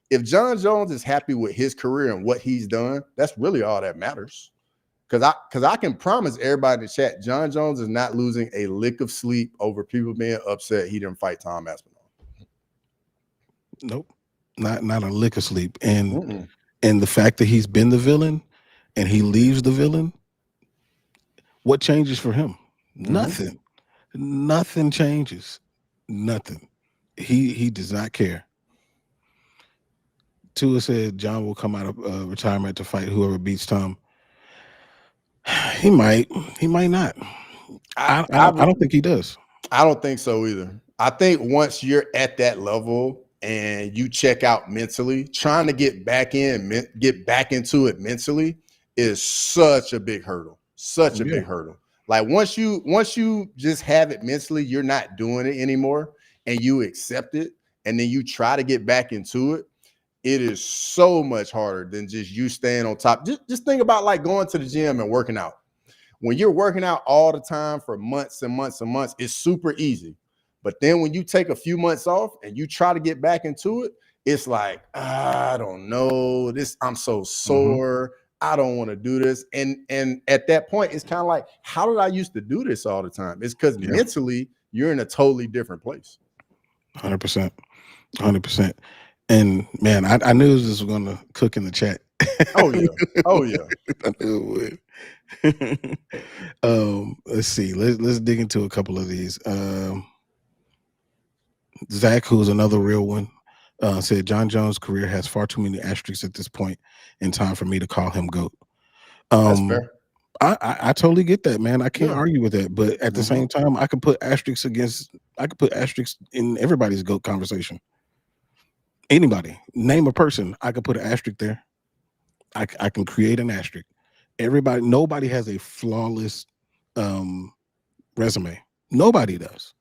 if Jon Jones is happy with his career and what he's done, that's really all that matters. Because I can promise everybody in the chat, Jon Jones is not losing a lick of sleep over people being upset he didn't fight Tom Aspinall. Nope, not a lick of sleep. And the fact that he's been the villain and he leaves the villain, what changes for him? Nothing. Nothing changes. Nothing. He does not care. Tua said Jon will come out of retirement to fight whoever beats Tom. He might not. I don't think he does. I don't think so either. I think once you're at that level and you check out mentally, trying to get back into it mentally is such a big hurdle. Big hurdle. Like once you just have it mentally, you're not doing it anymore, and you accept it, and then you try to get back into it. It is so much harder than just you staying on top. Just think about like going to the gym and working out. When you're working out all the time for months and months and months, it's super easy. But then when you take a few months off and you try to get back into it, it's like, I don't know. I'm so sore. I don't want to do this. And at that point, it's kind of like, how did I used to do this all the time? It's because mentally you're in a totally different place. 100%. 100%. And man, I knew this was going to cook in the chat. Oh yeah. I knew it would. Let's see. Let's dig into a couple of these. Zach, who's another real one, said Jon Jones' career has far too many asterisks at this point in time for me to call him GOAT. That's fair. I totally get that, man. I can't argue with that. But at the same time, I could put asterisks in everybody's GOAT conversation. Anybody, name a person, I could put an asterisk there. I can create an asterisk. Nobody has a flawless resume. Nobody does.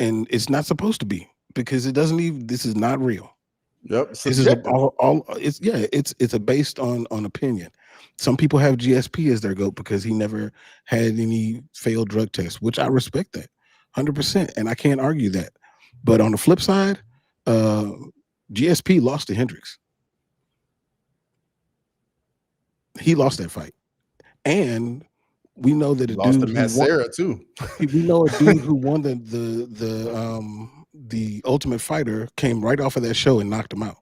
And it's not supposed to be, because this is not real. Yep. This is it's based on opinion. Some people have GSP as their GOAT because he never had any failed drug tests, which I respect that 100%, and I can't argue that. But on the flip side, GSP lost to Hendricks. He lost that fight, and we know that lost to Matt Serra too. We know a dude who won the Ultimate Fighter came right off of that show and knocked him out.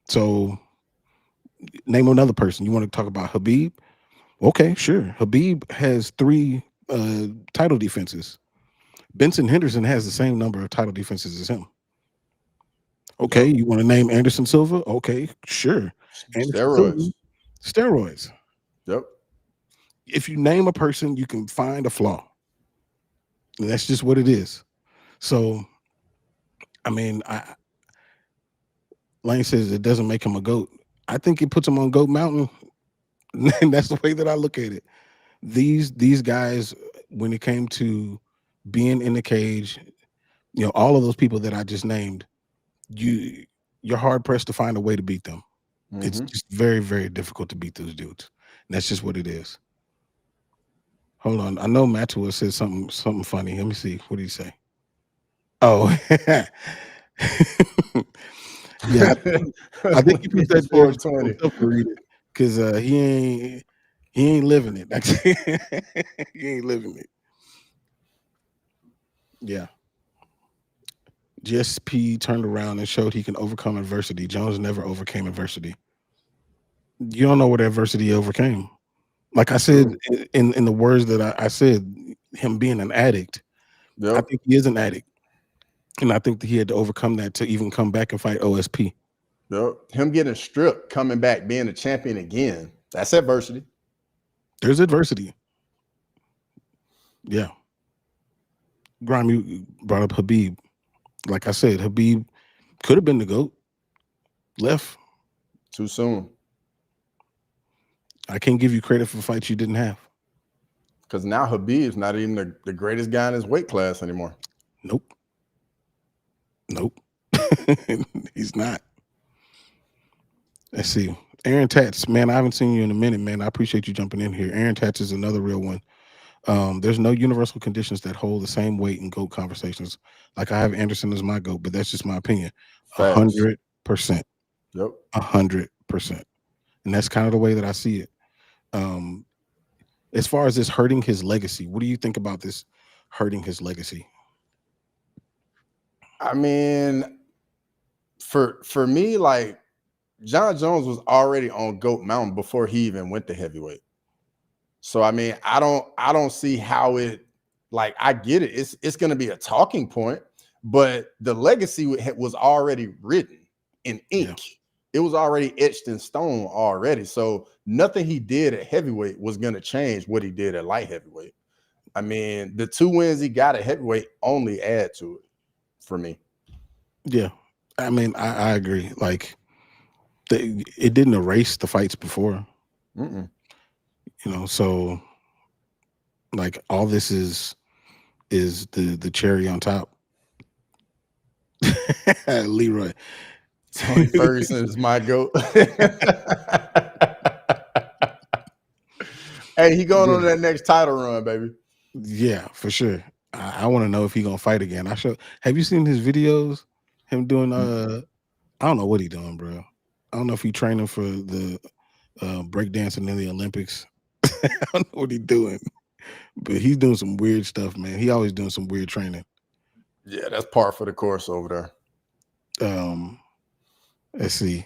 So, name another person. You want to talk about Khabib? Okay, sure. Khabib has 3 title defenses. Benson Henderson has the same number of title defenses as him. Okay, you want to name Anderson Silva? Okay, sure. Steroids. Steroids. Yep. if you name a person, you can find a flaw. And that's just what it is. So, I mean, Lane says it doesn't make him a GOAT. I think it puts him on GOAT Mountain. And that's the way that I look at it. These guys, when it came to being in the cage, all of those people that I just named, you're hard pressed to find a way to beat them. Mm-hmm. It's just very, very difficult to beat those dudes. And that's just what it is. Hold on. I know Matua said something funny. Let me see. What did he say? Oh, yeah. I think he put that 420 to read it because he ain't living it. He ain't living it. Yeah. GSP turned around and showed he can overcome adversity. Jones never overcame adversity. You don't know what adversity he overcame. Like I said, in the words that I said, him being an addict, yep. I think he is an addict. And I think that he had to overcome that to even come back and fight OSP. Yep. Him getting stripped, coming back, being a champion again. That's adversity. There's adversity. Yeah. Grime, you brought up Habib. Like I said, Habib could have been the GOAT. Left. Too soon. I can't give you credit for fights you didn't have. Because now Habib's not even the greatest guy in his weight class anymore. Nope. He's not. Let's see. Aaron Tats, man, I haven't seen you in a minute, man. I appreciate you jumping in here. Aaron Tats is another real one. There's no universal conditions that hold the same weight in GOAT conversations. Like I have Anderson as my GOAT, but that's just my opinion. 100%. Yep. 100%. And that's kind of the way that I see it. As far as this hurting his legacy, what do you think about this hurting his legacy? I mean, for me, like Jon Jones was already on GOAT Mountain before he even went to heavyweight. So I mean, I don't see how it, like, I get it. It's going to be a talking point, but the legacy was already written in ink. Yeah. It was already etched in stone already. So nothing he did at heavyweight was going to change what he did at light heavyweight. I mean, the 2 wins he got at heavyweight only add to it for me. Yeah. I mean, I agree. Like, it didn't erase the fights before. So like all this is the cherry on top. Leroy. Tony Ferguson is my GOAT. Hey, he going on that next title run, baby. Yeah, for sure. I want to know if he gonna fight again. Have you seen his videos? Him doing I don't know what he doing, bro. I don't know if he training for the breakdancing in the Olympics. I don't know what he's doing, but he's doing some weird stuff, man. He always doing some weird training. Yeah, that's par for the course over there. Let's see.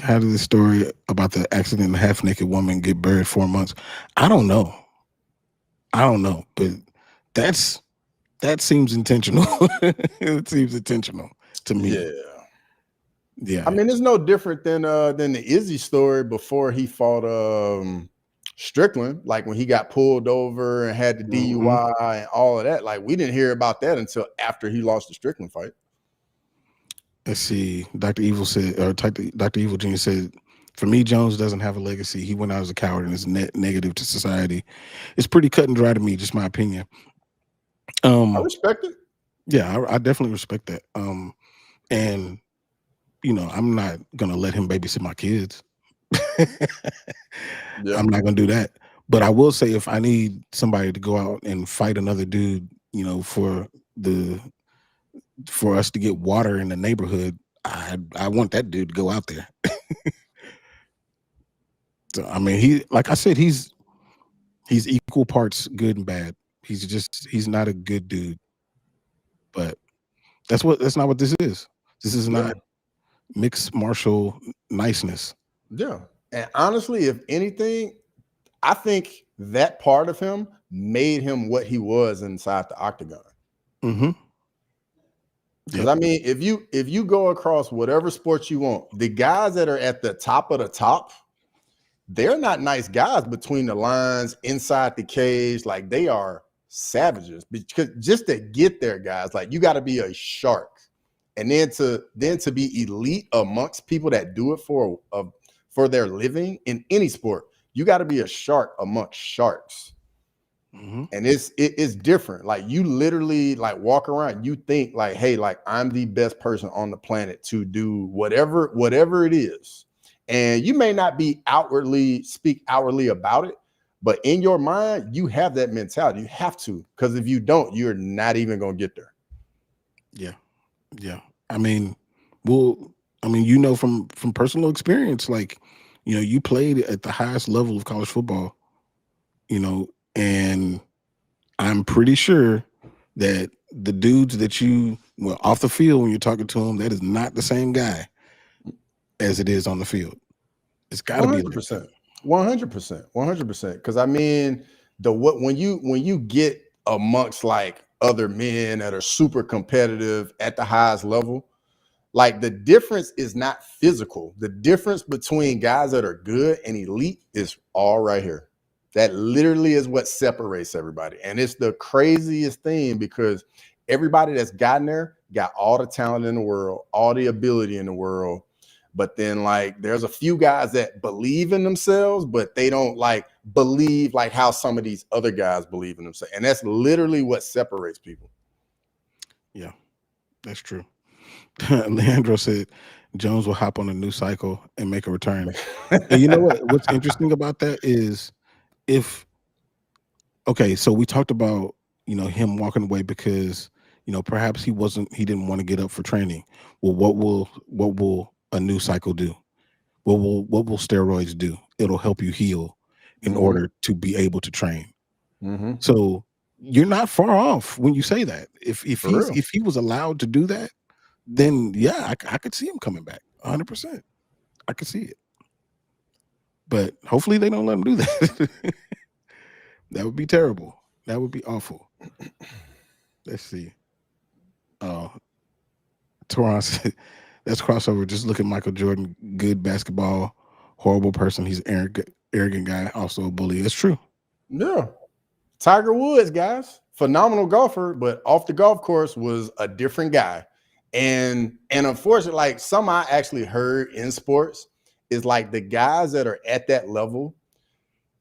How did the story about the accident and half-naked woman get buried 4 months? I don't know, but that seems intentional. It seems intentional to me. Yeah. I mean, it's no different than the Izzy story before he fought Strickland, like when he got pulled over and had the DUI and all of that. Like, we didn't hear about that until after he lost the Strickland fight. Let's see. Dr. Evil said, or Dr. Evil Jr. said, for me, Jones doesn't have a legacy. He went out as a coward and is negative to society. It's pretty cut and dry to me, just my opinion. I respect it. Yeah, I definitely respect that. And I'm not gonna let him babysit my kids. I'm not gonna do that. But I will say, if I need somebody to go out and fight another dude, for us to get water in the neighborhood, I want that dude to go out there. So I mean, like I said, he's equal parts good and bad. He's not a good dude. But that's not what this is. This is not mixed martial niceness. Yeah. And honestly, if anything, I think that part of him made him what he was inside the octagon. Because I mean, if you go across whatever sport you want, the guys that are at the top of the top, they're not nice guys between the lines, inside the cage. Like, they are savages. Because just to get there, guys, like, you got to be a shark. And then to be elite amongst people that do it for their living in any sport, you got to be a shark amongst sharks. Mm-hmm. And it's different. Like, you literally like walk around, you think like, hey, like, I'm the best person on the planet to do whatever it is. And you may not speak outwardly about it, but in your mind, you have that mentality. You have to, because if you don't, you're not even gonna get there. Yeah. Yeah. I mean, you know, from personal experience, like, you know, you played at the highest level of college football, you know, and I'm pretty sure that the dudes that off the field, when you're talking to them, that is not the same guy as it is on the field. It's got to be 100%. 100%. Because I mean, when you get amongst like other men that are super competitive at the highest level, like, the difference is not physical. The difference between guys that are good and elite is all right here. That literally is what separates everybody. And it's the craziest thing, because everybody that's gotten there got all the talent in the world, all the ability in the world. But then, like, there's a few guys that believe in themselves, but they don't like believe like how some of these other guys believe in themselves. And that's literally what separates people. Yeah, that's true. Leandro said Jones will hop on a new cycle and make a return. And you know what's interesting about that is, so we talked about, you know, him walking away because, you know, perhaps he didn't want to get up for training. Well, what will a new cycle do? What will steroids do? It'll help you heal in order to be able to train. Mm-hmm. So you're not far off when you say that. If he was allowed to do that, then yeah, I could see him coming back 100%. I could see it. But hopefully they don't let him do that. That would be terrible. That would be awful. Let's see. Toron said, that's crossover. Just look at Michael Jordan. Good basketball, horrible person. He's an arrogant guy, also a bully. It's true. Yeah. Tiger Woods, guys, phenomenal golfer, but off the golf course was a different guy. And unfortunately, like, some I actually heard in sports is like the guys that are at that level,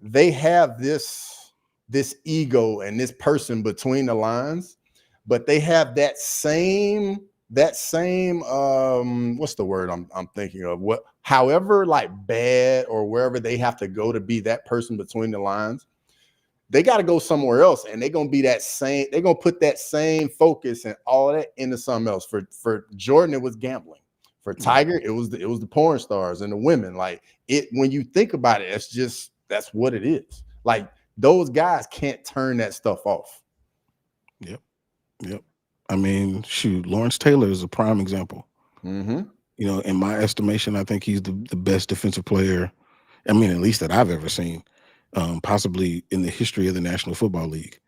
they have this ego and this person between the lines, but they have that same what's the word I'm thinking of? However, like, bad or wherever they have to go to be that person between the lines, they got to go somewhere else, and they're going to be that same. They're going to put that same focus and all of that into something else. For Jordan, it was gambling. For Tiger, it was the porn stars and the women. Like, it, when you think about it, that's what it is. Like, those guys can't turn that stuff off. Yep. I mean, shoot, Lawrence Taylor is a prime example. Mm-hmm. You know, in my estimation, I think he's the best defensive player, I mean, at least that I've ever seen, possibly in the history of the National Football League.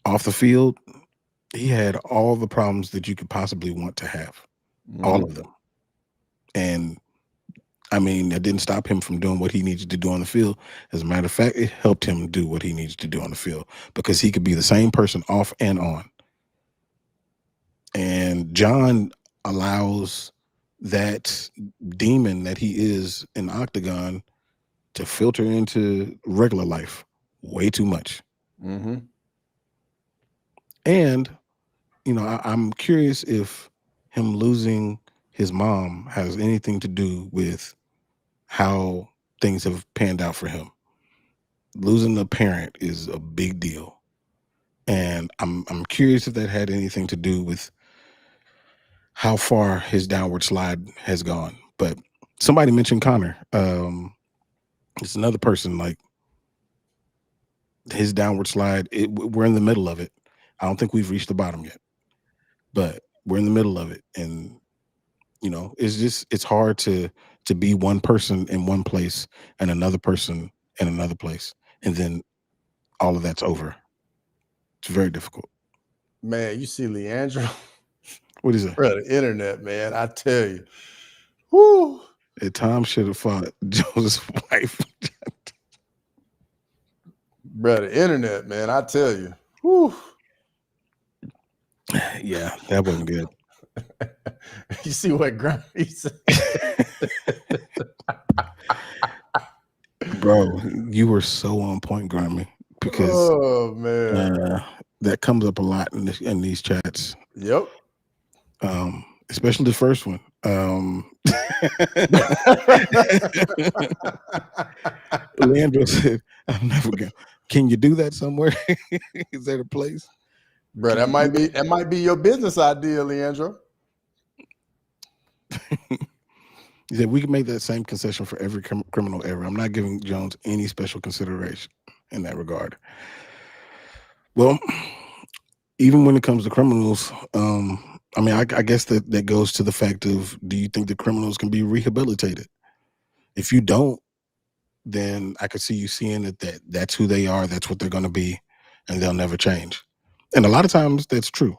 Off the field, he had all the problems that you could possibly want to have, all of them. And I mean, that didn't stop him from doing what he needed to do on the field. As a matter of fact, it helped him do what he needed to do on the field, because he could be the same person off and on. And Jon allows that demon that he is in the octagon to filter into regular life way too much. Mm-hmm. And, you know, I'm curious if him losing his mom has anything to do with how things have panned out for him. Losing a parent is a big deal. And I'm curious if that had anything to do with how far his downward slide has gone. But somebody mentioned Connor. It's another person, like, his downward slide. We're in the middle of it. I don't think we've reached the bottom yet, but we're in the middle of it. And, you know, it's hard to be one person in one place and another person in another place, and then all of that's over. It's very difficult. Man, you see Leandro. What is it? Bro, the internet, man, I tell you. Whoo. Tom should have fought Joe's wife. Bro, the internet, man, I tell you. Whew. Yeah, that wasn't good. You see what Grumpy said? Bro, you were so on point, Grammy, because oh man, that comes up a lot in these chats. Yep. Especially the first one. Leandro said, "I'm never going. Can you do that somewhere? Is there a place, bro? That might be your business idea, Leandro." He said, "We can make that same concession for every criminal ever. I'm not giving Jones any special consideration in that regard." Well, even when it comes to criminals, I mean, I guess that goes to the fact of, do you think the criminals can be rehabilitated? If you don't, then I could see you seeing that's who they are, that's what they're going to be, and they'll never change. And a lot of times that's true,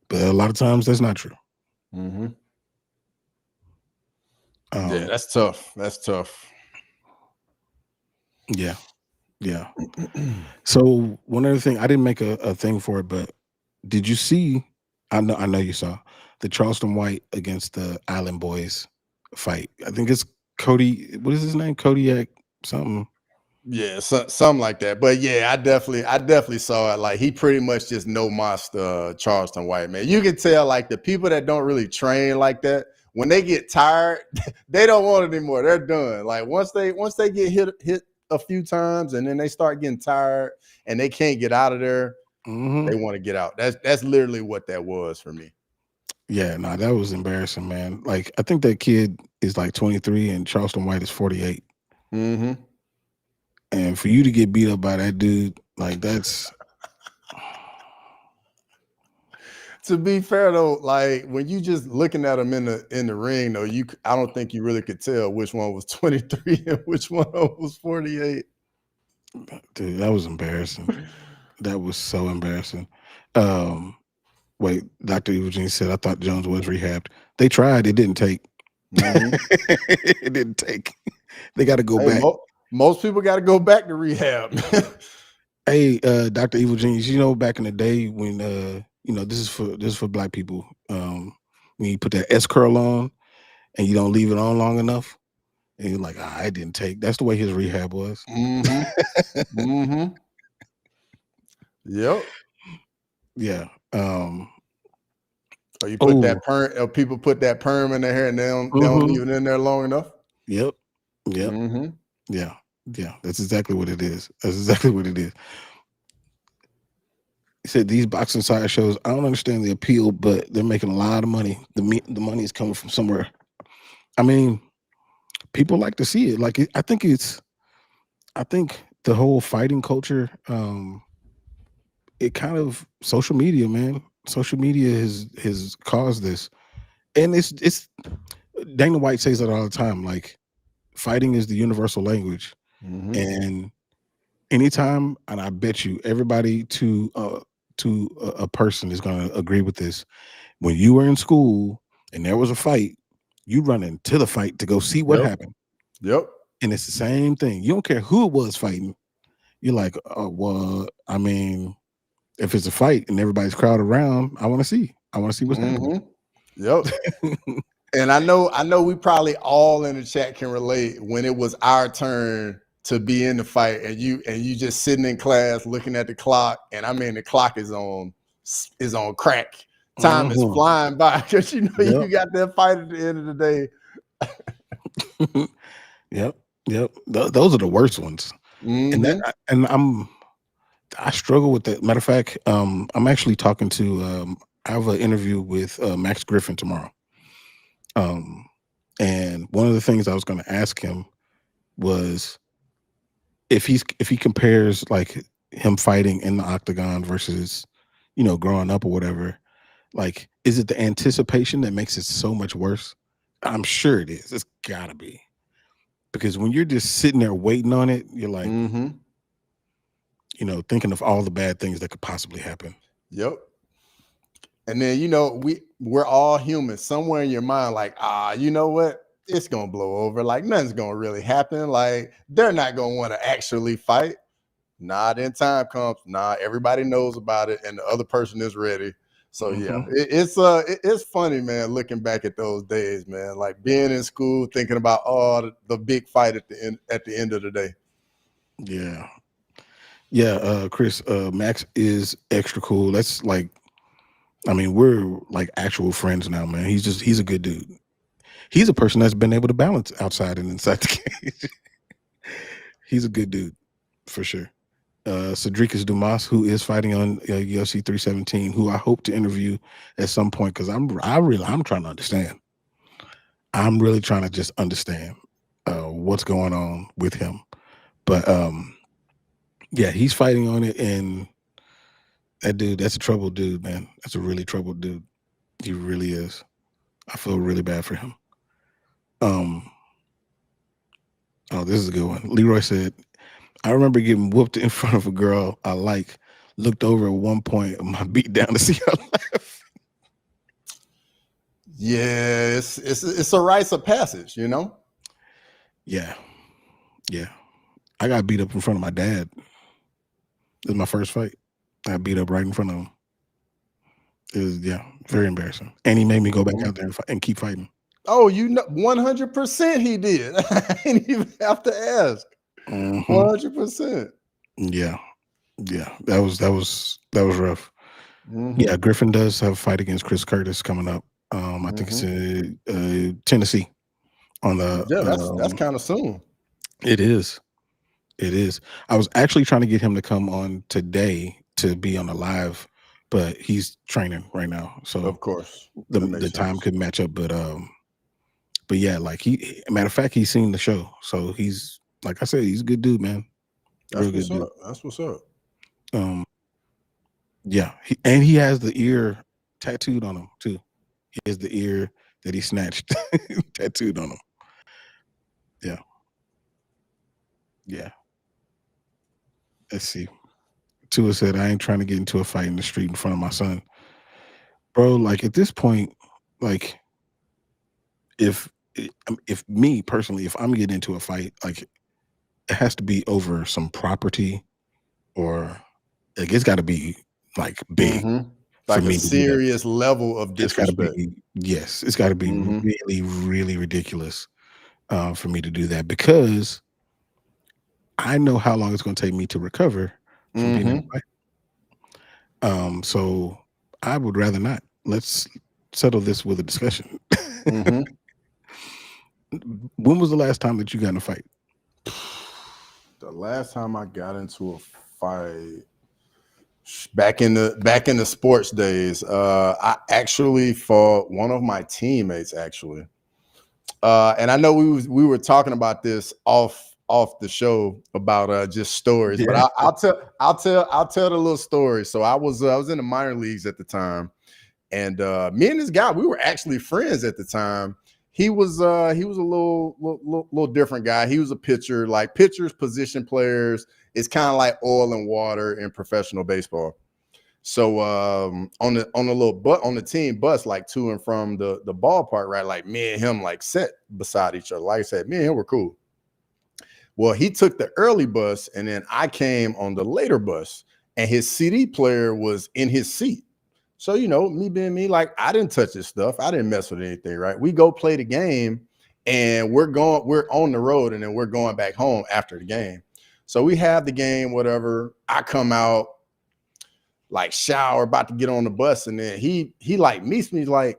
but a lot of times that's not true. Mm-hmm. Yeah, that's tough. That's tough. Yeah. So one other thing, I didn't make a thing for it, but did you see? I know you saw the Charleston White against the Island Boys fight. I think it's Cody. What is his name? Kodiyak something. Yeah, something like that. But yeah, I definitely saw it. Like, he pretty much just no monster Charleston White, man. You can tell, like, the people that don't really train like that, when they get tired, they don't want it anymore. They're done. Like, once they get hit a few times and then they start getting tired and they can't get out of there, they want to get out. That's literally what that was for me. Yeah, no, that was embarrassing, man. Like, I think that kid is like 23 and Charleston White is 48. Mm-hmm. And for you to get beat up by that dude, like, that's. To be fair though, like, when you just looking at him in the ring though, I don't think you really could tell which one was 23 and which one was 48. Dude, that was embarrassing. That was so embarrassing. Wait, Dr. Eugene said, "I thought Jones was rehabbed." They tried. It didn't take. Mm-hmm. It didn't take. They got to go back. Most people got to go back to rehab. Hey, Dr. Evil Genius, back in the day when this is for black people. When you put that S curl on and you don't leave it on long enough, and you're like, I didn't take. That's the way his rehab was. Mm-hmm. Mm-hmm. Yep. Yeah. Or you put that perm, or people put that perm in their hair and they don't leave it in there long enough. Yep. Mm-hmm. Yeah. That's exactly what it is. He said, "These boxing side shows, I don't understand the appeal, but they're making a lot of money. The money is coming from somewhere." I mean, people like to see it. Like, I think the whole fighting culture, it kind of, social media, man. Social media has caused this, and it's Dana White says it all the time. Like, fighting is the universal language, and anytime, and I bet you everybody to a person is going to agree with this. When you were in school and there was a fight, you run into the fight to go see what happened. Yep. And it's the same thing. You don't care who it was fighting. You're like, well, I mean, if it's a fight and everybody's crowded around, I want to see what's happening. Yep. And I know we probably all in the chat can relate when it was our turn to be in the fight and you just sitting in class looking at the clock, and I mean the clock is on crack. Time is flying by because you got that fight at the end of the day. Yep. Those are the worst ones. And I struggle with that. Matter of fact, I'm actually talking to I have an interview with Max Griffin tomorrow. And one of the things I was going to ask him was if he compares, like, him fighting in the octagon versus, growing up or whatever, like, is it the anticipation that makes it so much worse? I'm sure it is. It's gotta be. Because when you're just sitting there waiting on it, you're like, thinking of all the bad things that could possibly happen. Yep. And then, we're all human. Somewhere in your mind, like, you know what? it's gonna blow over. Like nothing's gonna really happen. Like they're not gonna want to actually fight. Nah, then time comes. Nah, everybody knows about it, and the other person is ready. So yeah, it's funny, man. Looking back at those days, man, like being in school, thinking about the big fight at the end of the day. Yeah, Chris, Max is extra cool. That's like, I mean, we're like actual friends now, man. He's a good dude. He's a person that's been able to balance outside and inside the cage. He's a good dude for sure. Cedricus Dumas, who is fighting on UFC 317, who I hope to interview at some point because I'm trying to understand. I'm really trying to just understand what's going on with him. But yeah, he's fighting on it, and that dude, that's a troubled dude, man. That's a really troubled dude. He really is. I feel really bad for him. Oh, this is a good one. Leroy said, I remember getting whooped in front of a girl I like. Looked over at one point of my beat down to see her laugh. Yeah, it's a rites of passage, you know? Yeah. I got beat up in front of my dad. This is my first fight. I got beat up right in front of him. It was, very embarrassing. And he made me go back out there and keep fighting. Oh, you know, 100% he did. I didn't even have to ask. 100%. Yeah. That was rough. Yeah, Griffin does have a fight against Chris Curtis coming up. I think it's in Tennessee. On the that's kind of soon. It is. I was actually trying to get him to come on today to be on the live, but he's training right now, so of course the time could match up. But yeah, like matter of fact, he's seen the show, so he's, like I said, he's a good dude, man. That's what's up. Yeah, he has the ear tattooed on him too. He has the ear that he snatched tattooed on him. Yeah. Let's see. Tua said, I ain't trying to get into a fight in the street in front of my son. Bro, like at this point, like if me personally, if I'm getting into a fight, like it has to be over some property, or like it's got to be like big. Like a serious level of disrespect. It's got to be really, really ridiculous for me to do that, because I know how long it's going to take me to recover from being in a fight. So I would rather not. Let's settle this with a discussion. When was the last time that you got in a fight? The last time I got into a fight, back in the sports days, I actually fought one of my teammates, actually. And I know we were talking about this off the show about just stories, but I'll tell the little story. So I was in the minor leagues at the time, and me and this guy, we were actually friends at the time. He was a little different guy. He was a pitcher. Like pitchers, position players, it's kind of like oil and water in professional baseball. So on the team bus, like to and from the ballpark, right? Like me and him like sat beside each other. Like I said, me and him were cool. Well, he took the early bus, and then I came on the later bus, and his CD player was in his seat. So, you know, me being me, like I didn't touch his stuff. I didn't mess with anything, right? We go play the game, and we're on the road, and then we're going back home after the game. So we have the game, whatever. I come out, like shower, about to get on the bus, and then he like meets me like,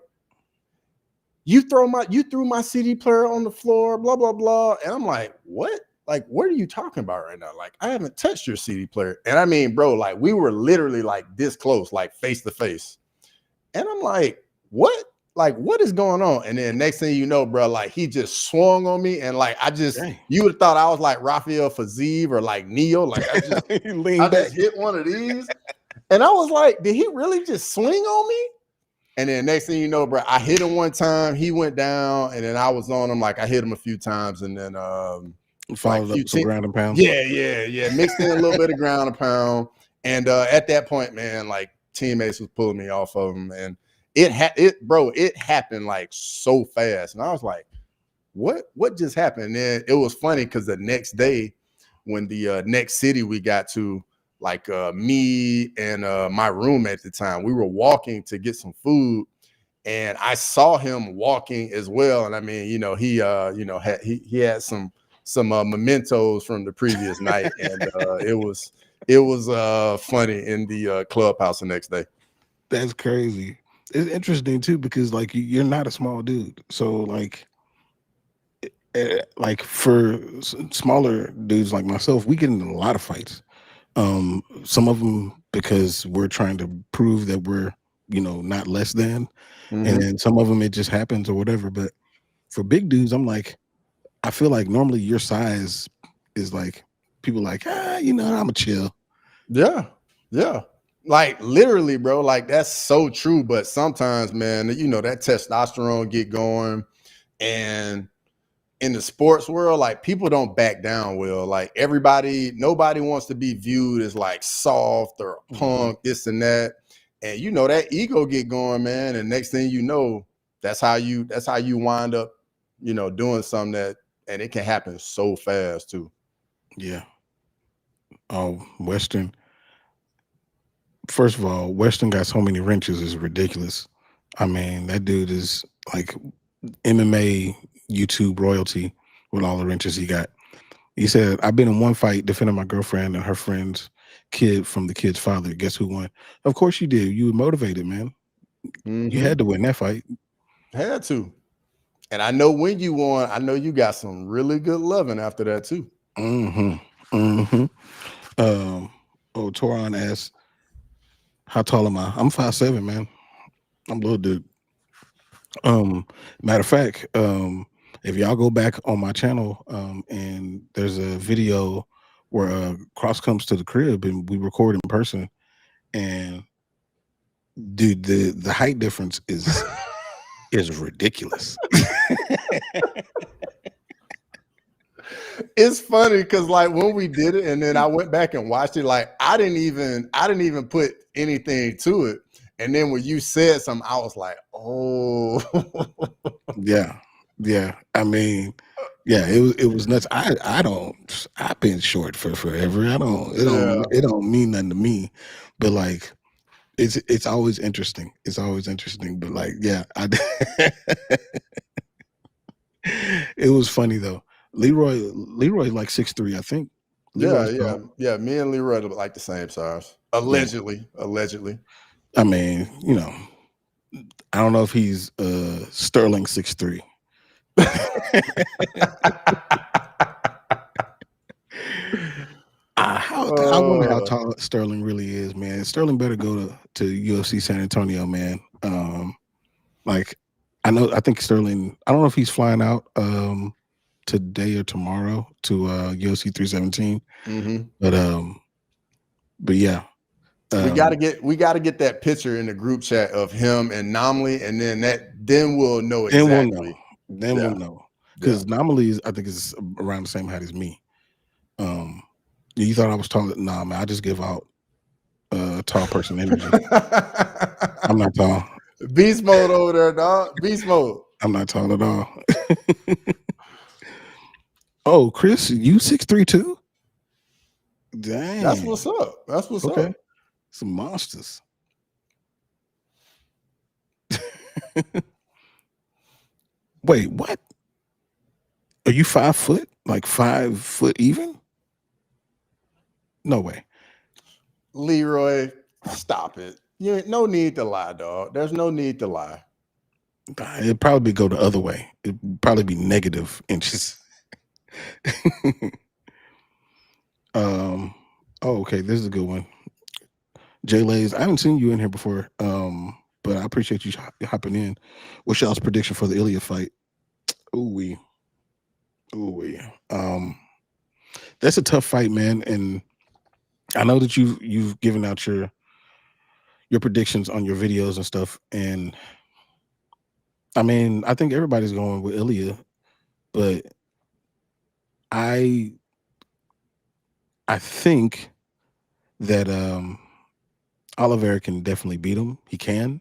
you threw my CD player on the floor, blah blah blah. And I'm like, what? Like, what are you talking about right now? Like, I haven't touched your CD player. And I mean, bro, like we were literally like this close, like face to face. And I'm like, what? Like, what is going on? And then next thing you know, bro, like he just swung on me, and like you would have thought I was like Rafael Fiziev or like Neo. Like I just hit one of these. And I was like, did he really just swing on me? And then next thing you know, bro, I hit him one time, he went down, and then I was on him, like I hit him a few times, and then followed up with some ground and pound. Yeah. Mixed in a little bit of ground and pound. And at that point, man, like teammates was pulling me off of him, and it happened like so fast. And I was like, what just happened? And then it was funny because the next day, when the next city we got to, like me and my roommate at the time, we were walking to get some food, and I saw him walking as well. And I mean, he he had some mementos from the previous night, and it was funny in the clubhouse the next day. That's crazy. It's interesting too because like you're not a small dude, so like for smaller dudes like myself, we get in a lot of fights. Some of them because we're trying to prove that we're not less than, and then some of them it just happens or whatever. But for big dudes, I'm like, I feel like normally your size is like people like I'm a chill. Yeah. Like literally, bro. Like that's so true. But sometimes, man, that testosterone get going, and in the sports world, like people don't back down well. Like nobody wants to be viewed as like soft or punk, this and that. And that ego get going, man. And next thing you know, that's how you wind up, doing something and it can happen so fast too. Yeah. Oh, Western. First of all, Western got so many wrenches is ridiculous. I mean, that dude is like MMA YouTube royalty with all the wrenches he got. He said, I've been in one fight defending my girlfriend and her friend's kid from the kid's father. Guess who won? Of course you did. You were motivated, man. You had to win that fight. Had to. And I know when you won, I know you got some really good loving after that too. Toron asks, how tall am I? I'm 5'7", man. I'm a little dude. Matter of fact, if y'all go back on my channel, and there's a video where Cross comes to the crib and we record in person, and dude, the height difference is ridiculous. It's funny because like when we did it and then I went back and watched it, like I didn't even put anything to it. And then when you said something, I was like, oh. Yeah. I mean, yeah, it was nuts. I've been short for forever. It don't mean nothing to me. But like it's always interesting. It's always interesting. But like, yeah, it was funny though. Leroy like 6'3", I think. Yeah. Me and Leroy are like the same size. Allegedly. I mean, I don't know if he's Sterling 6'3". I wonder how tall Sterling really is, man. Sterling better go to UFC San Antonio, man. Like I think Sterling, I don't know if he's flying out today or tomorrow to UFC 317. But yeah. We gotta get that picture in the group chat of him and Nomley, and then we'll know exactly. We'll know. Because Nomley I think is around the same height as me. You thought I was tall? Nah, man, I just give out tall person energy. I'm not tall. Beast mode over there, dog. Beast mode. I'm not tall at all. Oh, Chris, you 6'3" too? Dang. That's what's up. Some monsters. Wait, what? Are you 5 foot? Like 5 foot even? No way. Leroy, stop it. No need to lie, dog. There's no need to lie. It'd probably go the other way. It'd probably be negative inches. Okay, this is a good one. Jay Lays, I haven't seen you in here before, but I appreciate you hopping in. What's y'all's prediction for the Ilya fight? Ooh-wee. That's a tough fight, man, and I know that you've given out your predictions on your videos and stuff, and I mean, I think everybody's going with Ilya, but I think that Oliveira can definitely beat him. He can.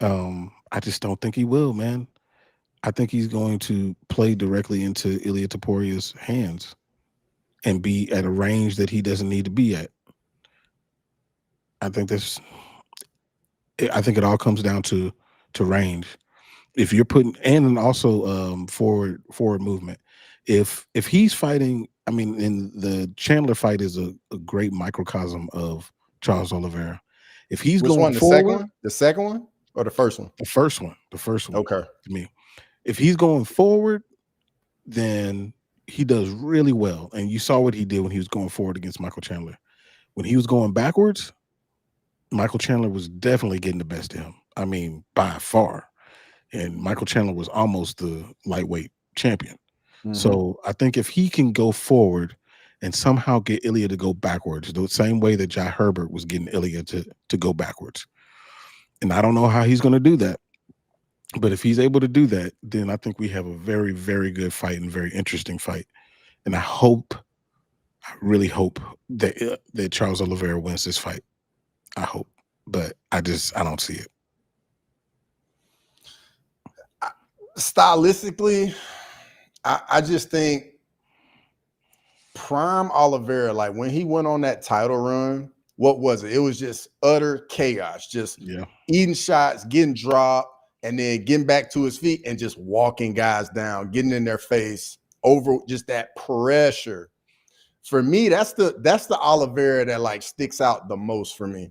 I just don't think he will, man. I think he's going to play directly into Ilia Toporia's hands and be at a range that he doesn't need to be at. I think that's. I think it all comes down to range. If you're putting and also forward movement. If he's fighting, I mean, in the Chandler fight is a great microcosm of Charles Oliveira. If he's Which going one? The second forward, one? The second one or the first one? the first one Okay. to me. If he's going forward, then he does really well. And you saw what he did when he was going forward against Michael Chandler. When he was going backwards, Michael Chandler was definitely getting the best of him. I mean, by far. And Michael Chandler was almost the lightweight champion. Mhm. So I think if he can go forward and somehow get Ilia to go backwards, the same way that Jai Herbert was getting Ilia to go backwards. And I don't know how he's going to do that. But if he's able to do that, then I think we have a very, very good fight and very interesting fight. And I really hope that Charles Oliveira wins this fight. I hope. But I don't see it. Stylistically, I just think prime Oliveira, like when he went on that title run, what was it? It was just utter chaos, just eating shots, getting dropped, and then getting back to his feet and just walking guys down, getting in their face over just that pressure. For me, that's the Oliveira that like sticks out the most for me.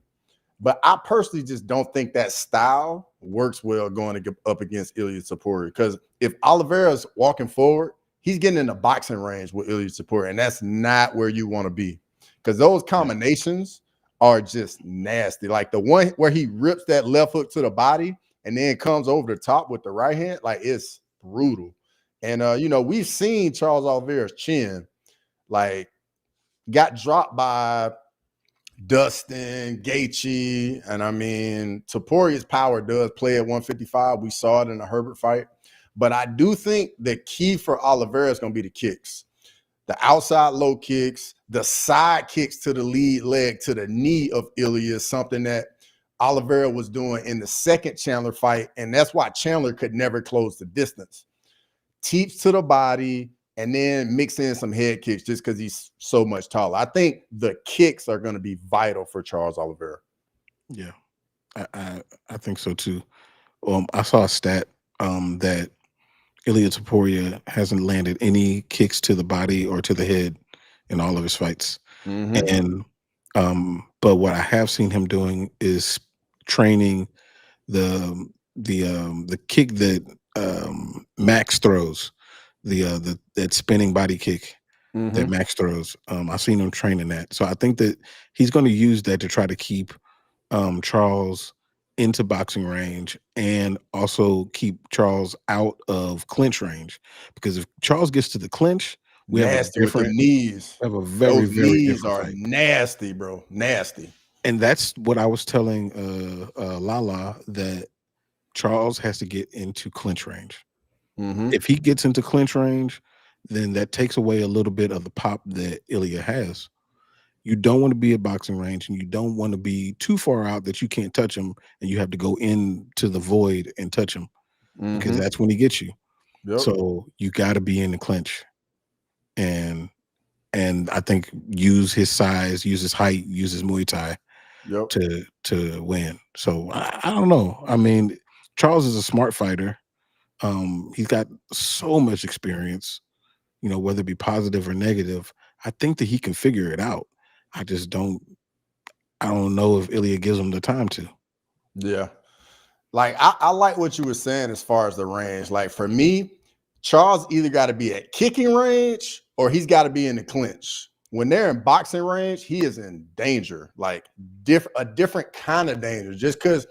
But I personally just don't think that style works well going up against Ilia Topuria. Because if Oliveira's walking forward, he's getting in the boxing range with Ilia Topuria, and that's not where you want to be. Because those combinations are just nasty. Like the one where he rips that left hook to the body and then comes over the top with the right hand, like it's brutal. And we've seen Charles Oliveira's chin, like got dropped by Dustin, Gaethje, and I mean, Toporia's power does play at 155. We saw it in the Herbert fight. But I do think the key for Oliveira is going to be the kicks. The outside low kicks, the side kicks to the lead leg, to the knee of Ilia is something that Oliveira was doing in the second Chandler fight, and that's why Chandler could never close the distance. Teeps to the body, and then mix in some head kicks just because he's so much taller. I think the kicks are going to be vital for Charles Oliveira. Yeah, I think so too. I saw a stat that Ilia Topuria hasn't landed any kicks to the body or to the head in all of his fights. And but what I have seen him doing is training the kick that Max throws, that spinning body kick that Max throws. I've seen him training that. So I think that he's going to use that to try to keep Charles into boxing range and also keep Charles out of clinch range. Because if Charles gets to the clinch, we nasty have a different with the knees. We have a very, those very knees different are fight. nasty, bro. Nasty. And that's what I was telling Lala, that Charles has to get into clinch range. If he gets into clinch range, then that takes away a little bit of the pop that Ilia has. You don't want to be at boxing range, and you don't want to be too far out that you can't touch him, and you have to go into the void and touch him, because that's when he gets you. So you got to be in the clinch, and I think use his size, use his height, use his Muay Thai to win. So I don't know. I mean, Charles is a smart fighter. He's got so much experience, whether it be positive or negative. I think that he can figure it out. I don't know if Ilia gives him the time to. Yeah. Like I like what you were saying as far as the range. Like for me, Charles either got to be at kicking range or he's got to be in the clinch. When they're in boxing range, he is in danger, like a different kind of danger. Just because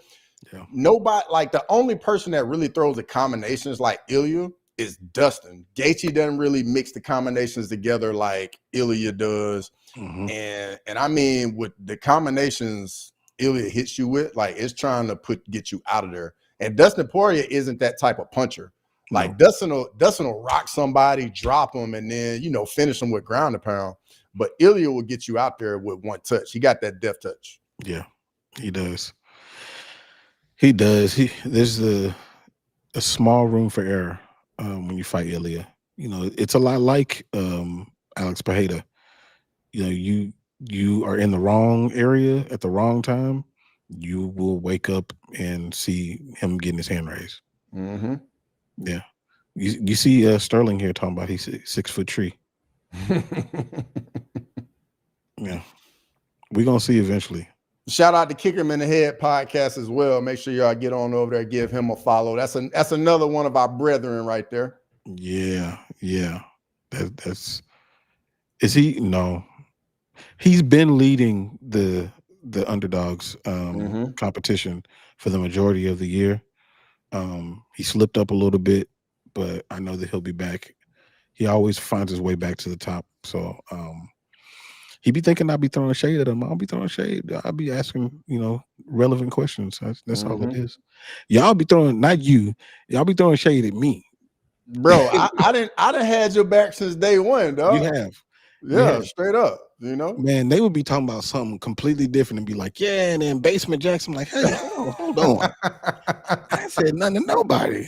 nobody, like the only person that really throws the combinations like Ilia is Dustin. Gaethje doesn't really mix the combinations together like Ilia does. And I mean, with the combinations Ilia hits you with, like it's trying to get you out of there. And Dustin Poirier isn't that type of puncher. Like Dustin will rock somebody, drop them, and then finish them with ground and pound. But Ilia will get you out there with one touch. He got that deft touch. Yeah, he does. He does. There's a small room for error when you fight Ilya. You know, it's a lot like Alex Pereira. You know, you are in the wrong area at the wrong time, you will wake up and see him getting his hand raised. Mm-hmm. Yeah. You see Sterling here talking about he's 6 foot tree. Yeah. We're gonna see eventually. Shout out to Kick Him in the Head podcast as well. Make sure y'all get on over there, give him a follow. That's another one of our brethren right there. Yeah. That's is he? No. He's been leading the underdogs competition for the majority of the year. He slipped up a little bit, but I know that he'll be back. He always finds his way back to the top. So he be thinking I'll be throwing shade at him. I'll be throwing shade. I'll be asking, relevant questions. That's all it is. Y'all be throwing, not you. Y'all be throwing shade at me. Bro, I didn't had your back since day one, dog. You have. Yeah, straight up. Man, they would be talking about something completely different and be like, yeah, and then Basement Jackson, like, hey, hold on. I said nothing to nobody.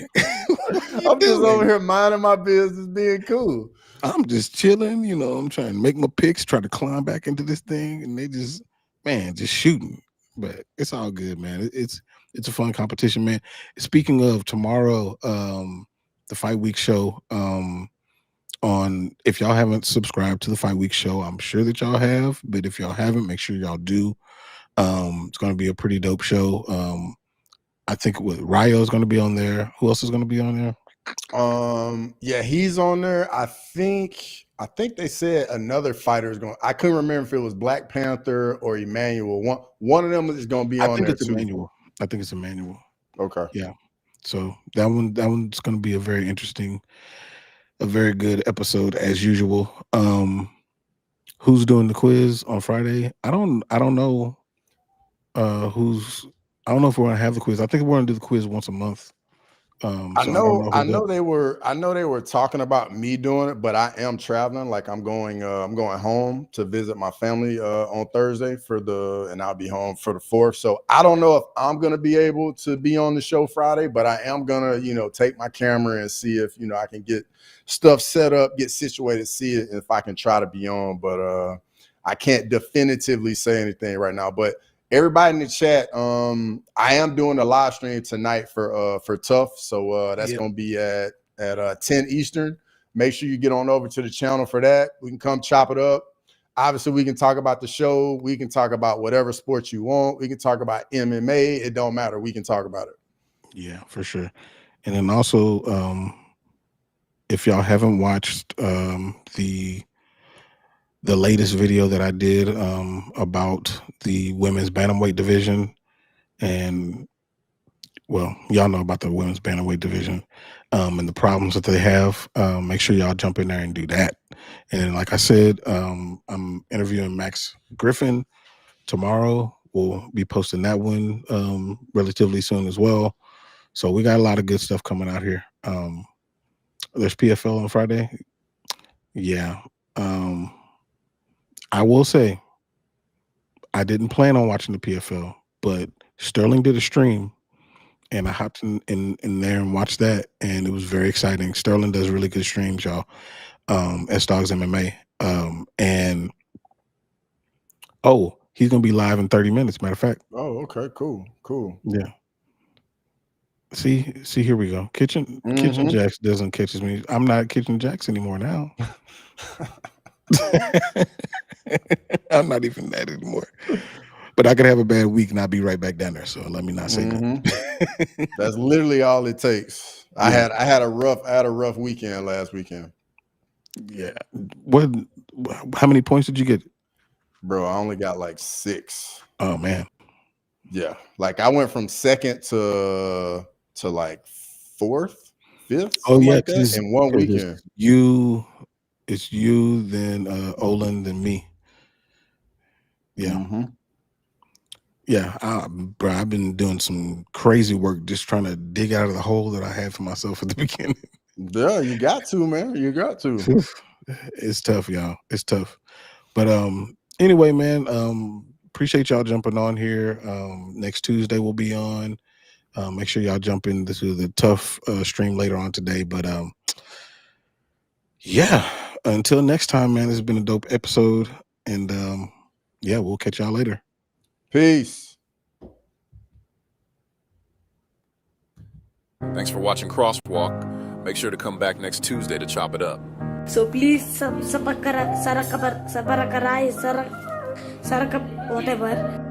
I'm just over here minding my business, being cool. I'm just chilling, I'm trying to make my picks, try to climb back into this thing, and they just shooting. But it's all good, man. It's a fun competition, man. Speaking of tomorrow, the Fight Week show, if y'all haven't subscribed to the Fight Week show, I'm sure that y'all have, but if y'all haven't, make sure y'all do. It's going to be a pretty dope show. I think Ryo is going to be on there. Who else is going to be on there? Yeah, he's on there. I think they said another fighter is going. I couldn't remember if it was Black Panther or Emmanuel. One of them is going to be on there too. Emmanuel. I think it's Emmanuel. Okay. Yeah. So that one's going to be a very interesting, a very good episode as usual. Who's doing the quiz on Friday? I don't know. I don't know if we're gonna have the quiz. I think we're gonna do the quiz once a month. I know they were talking about me doing it, but I am traveling. Like I'm going home to visit my family on Thursday and I'll be home for the 4th. So I don't know if I'm gonna be able to be on the show Friday, but I am gonna, take my camera and see if I can get stuff set up, get situated, see it, if I can try to be on. But I can't definitively say anything right now. But everybody in the chat, I am doing a live stream tonight for Tough. So that's going to be at 10 Eastern. Make sure you get on over to the channel for that. We can come chop it up. Obviously, we can talk about the show. We can talk about whatever sports you want. We can talk about MMA. It don't matter. We can talk about it. Yeah, for sure. And then also, if y'all haven't watched the latest video that I did about the women's bantamweight division, and y'all know about the women's bantamweight division and the problems that they have. Make sure y'all jump in there and do that. And then, like I said, I'm interviewing Max Griffin tomorrow. We'll be posting that one relatively soon as well. So we got a lot of good stuff coming out here. There's PFL on Friday. Yeah. I will say, I didn't plan on watching the PFL, but Sterling did a stream, and I hopped in there and watched that, and it was very exciting. Sterling does really good streams, y'all. S-Dogs MMA. And he's gonna be live in 30 minutes. Matter of fact. Oh, okay, cool. Yeah. See, here we go. Kitchen Jax doesn't catches me. I'm not Kitchen Jax anymore now. I'm not even that anymore. But I could have a bad week and I'll be right back down there. So let me not say that. That's literally all it takes. I had a rough weekend last weekend. Yeah. How many points did you get? Bro, I only got like 6. Oh man. Yeah. Like I went from 2nd to like 4th, 5th. Oh yeah, like that, in one weekend. It's you, then Olin, then me. Yeah. Yeah, bro, I've been doing some crazy work just trying to dig out of the hole that I had for myself at the beginning. Yeah, you got to, man. You got to. It's tough, y'all. It's tough. But anyway, man, appreciate y'all jumping on here. Next Tuesday we'll be on. Make sure y'all jump into the Tough stream later on today. But yeah, until next time, man, it's been a dope episode. And yeah, we'll catch y'all later. Peace. Thanks for watching Crosswalk. Make sure to come back next Tuesday to chop it up. So please, whatever.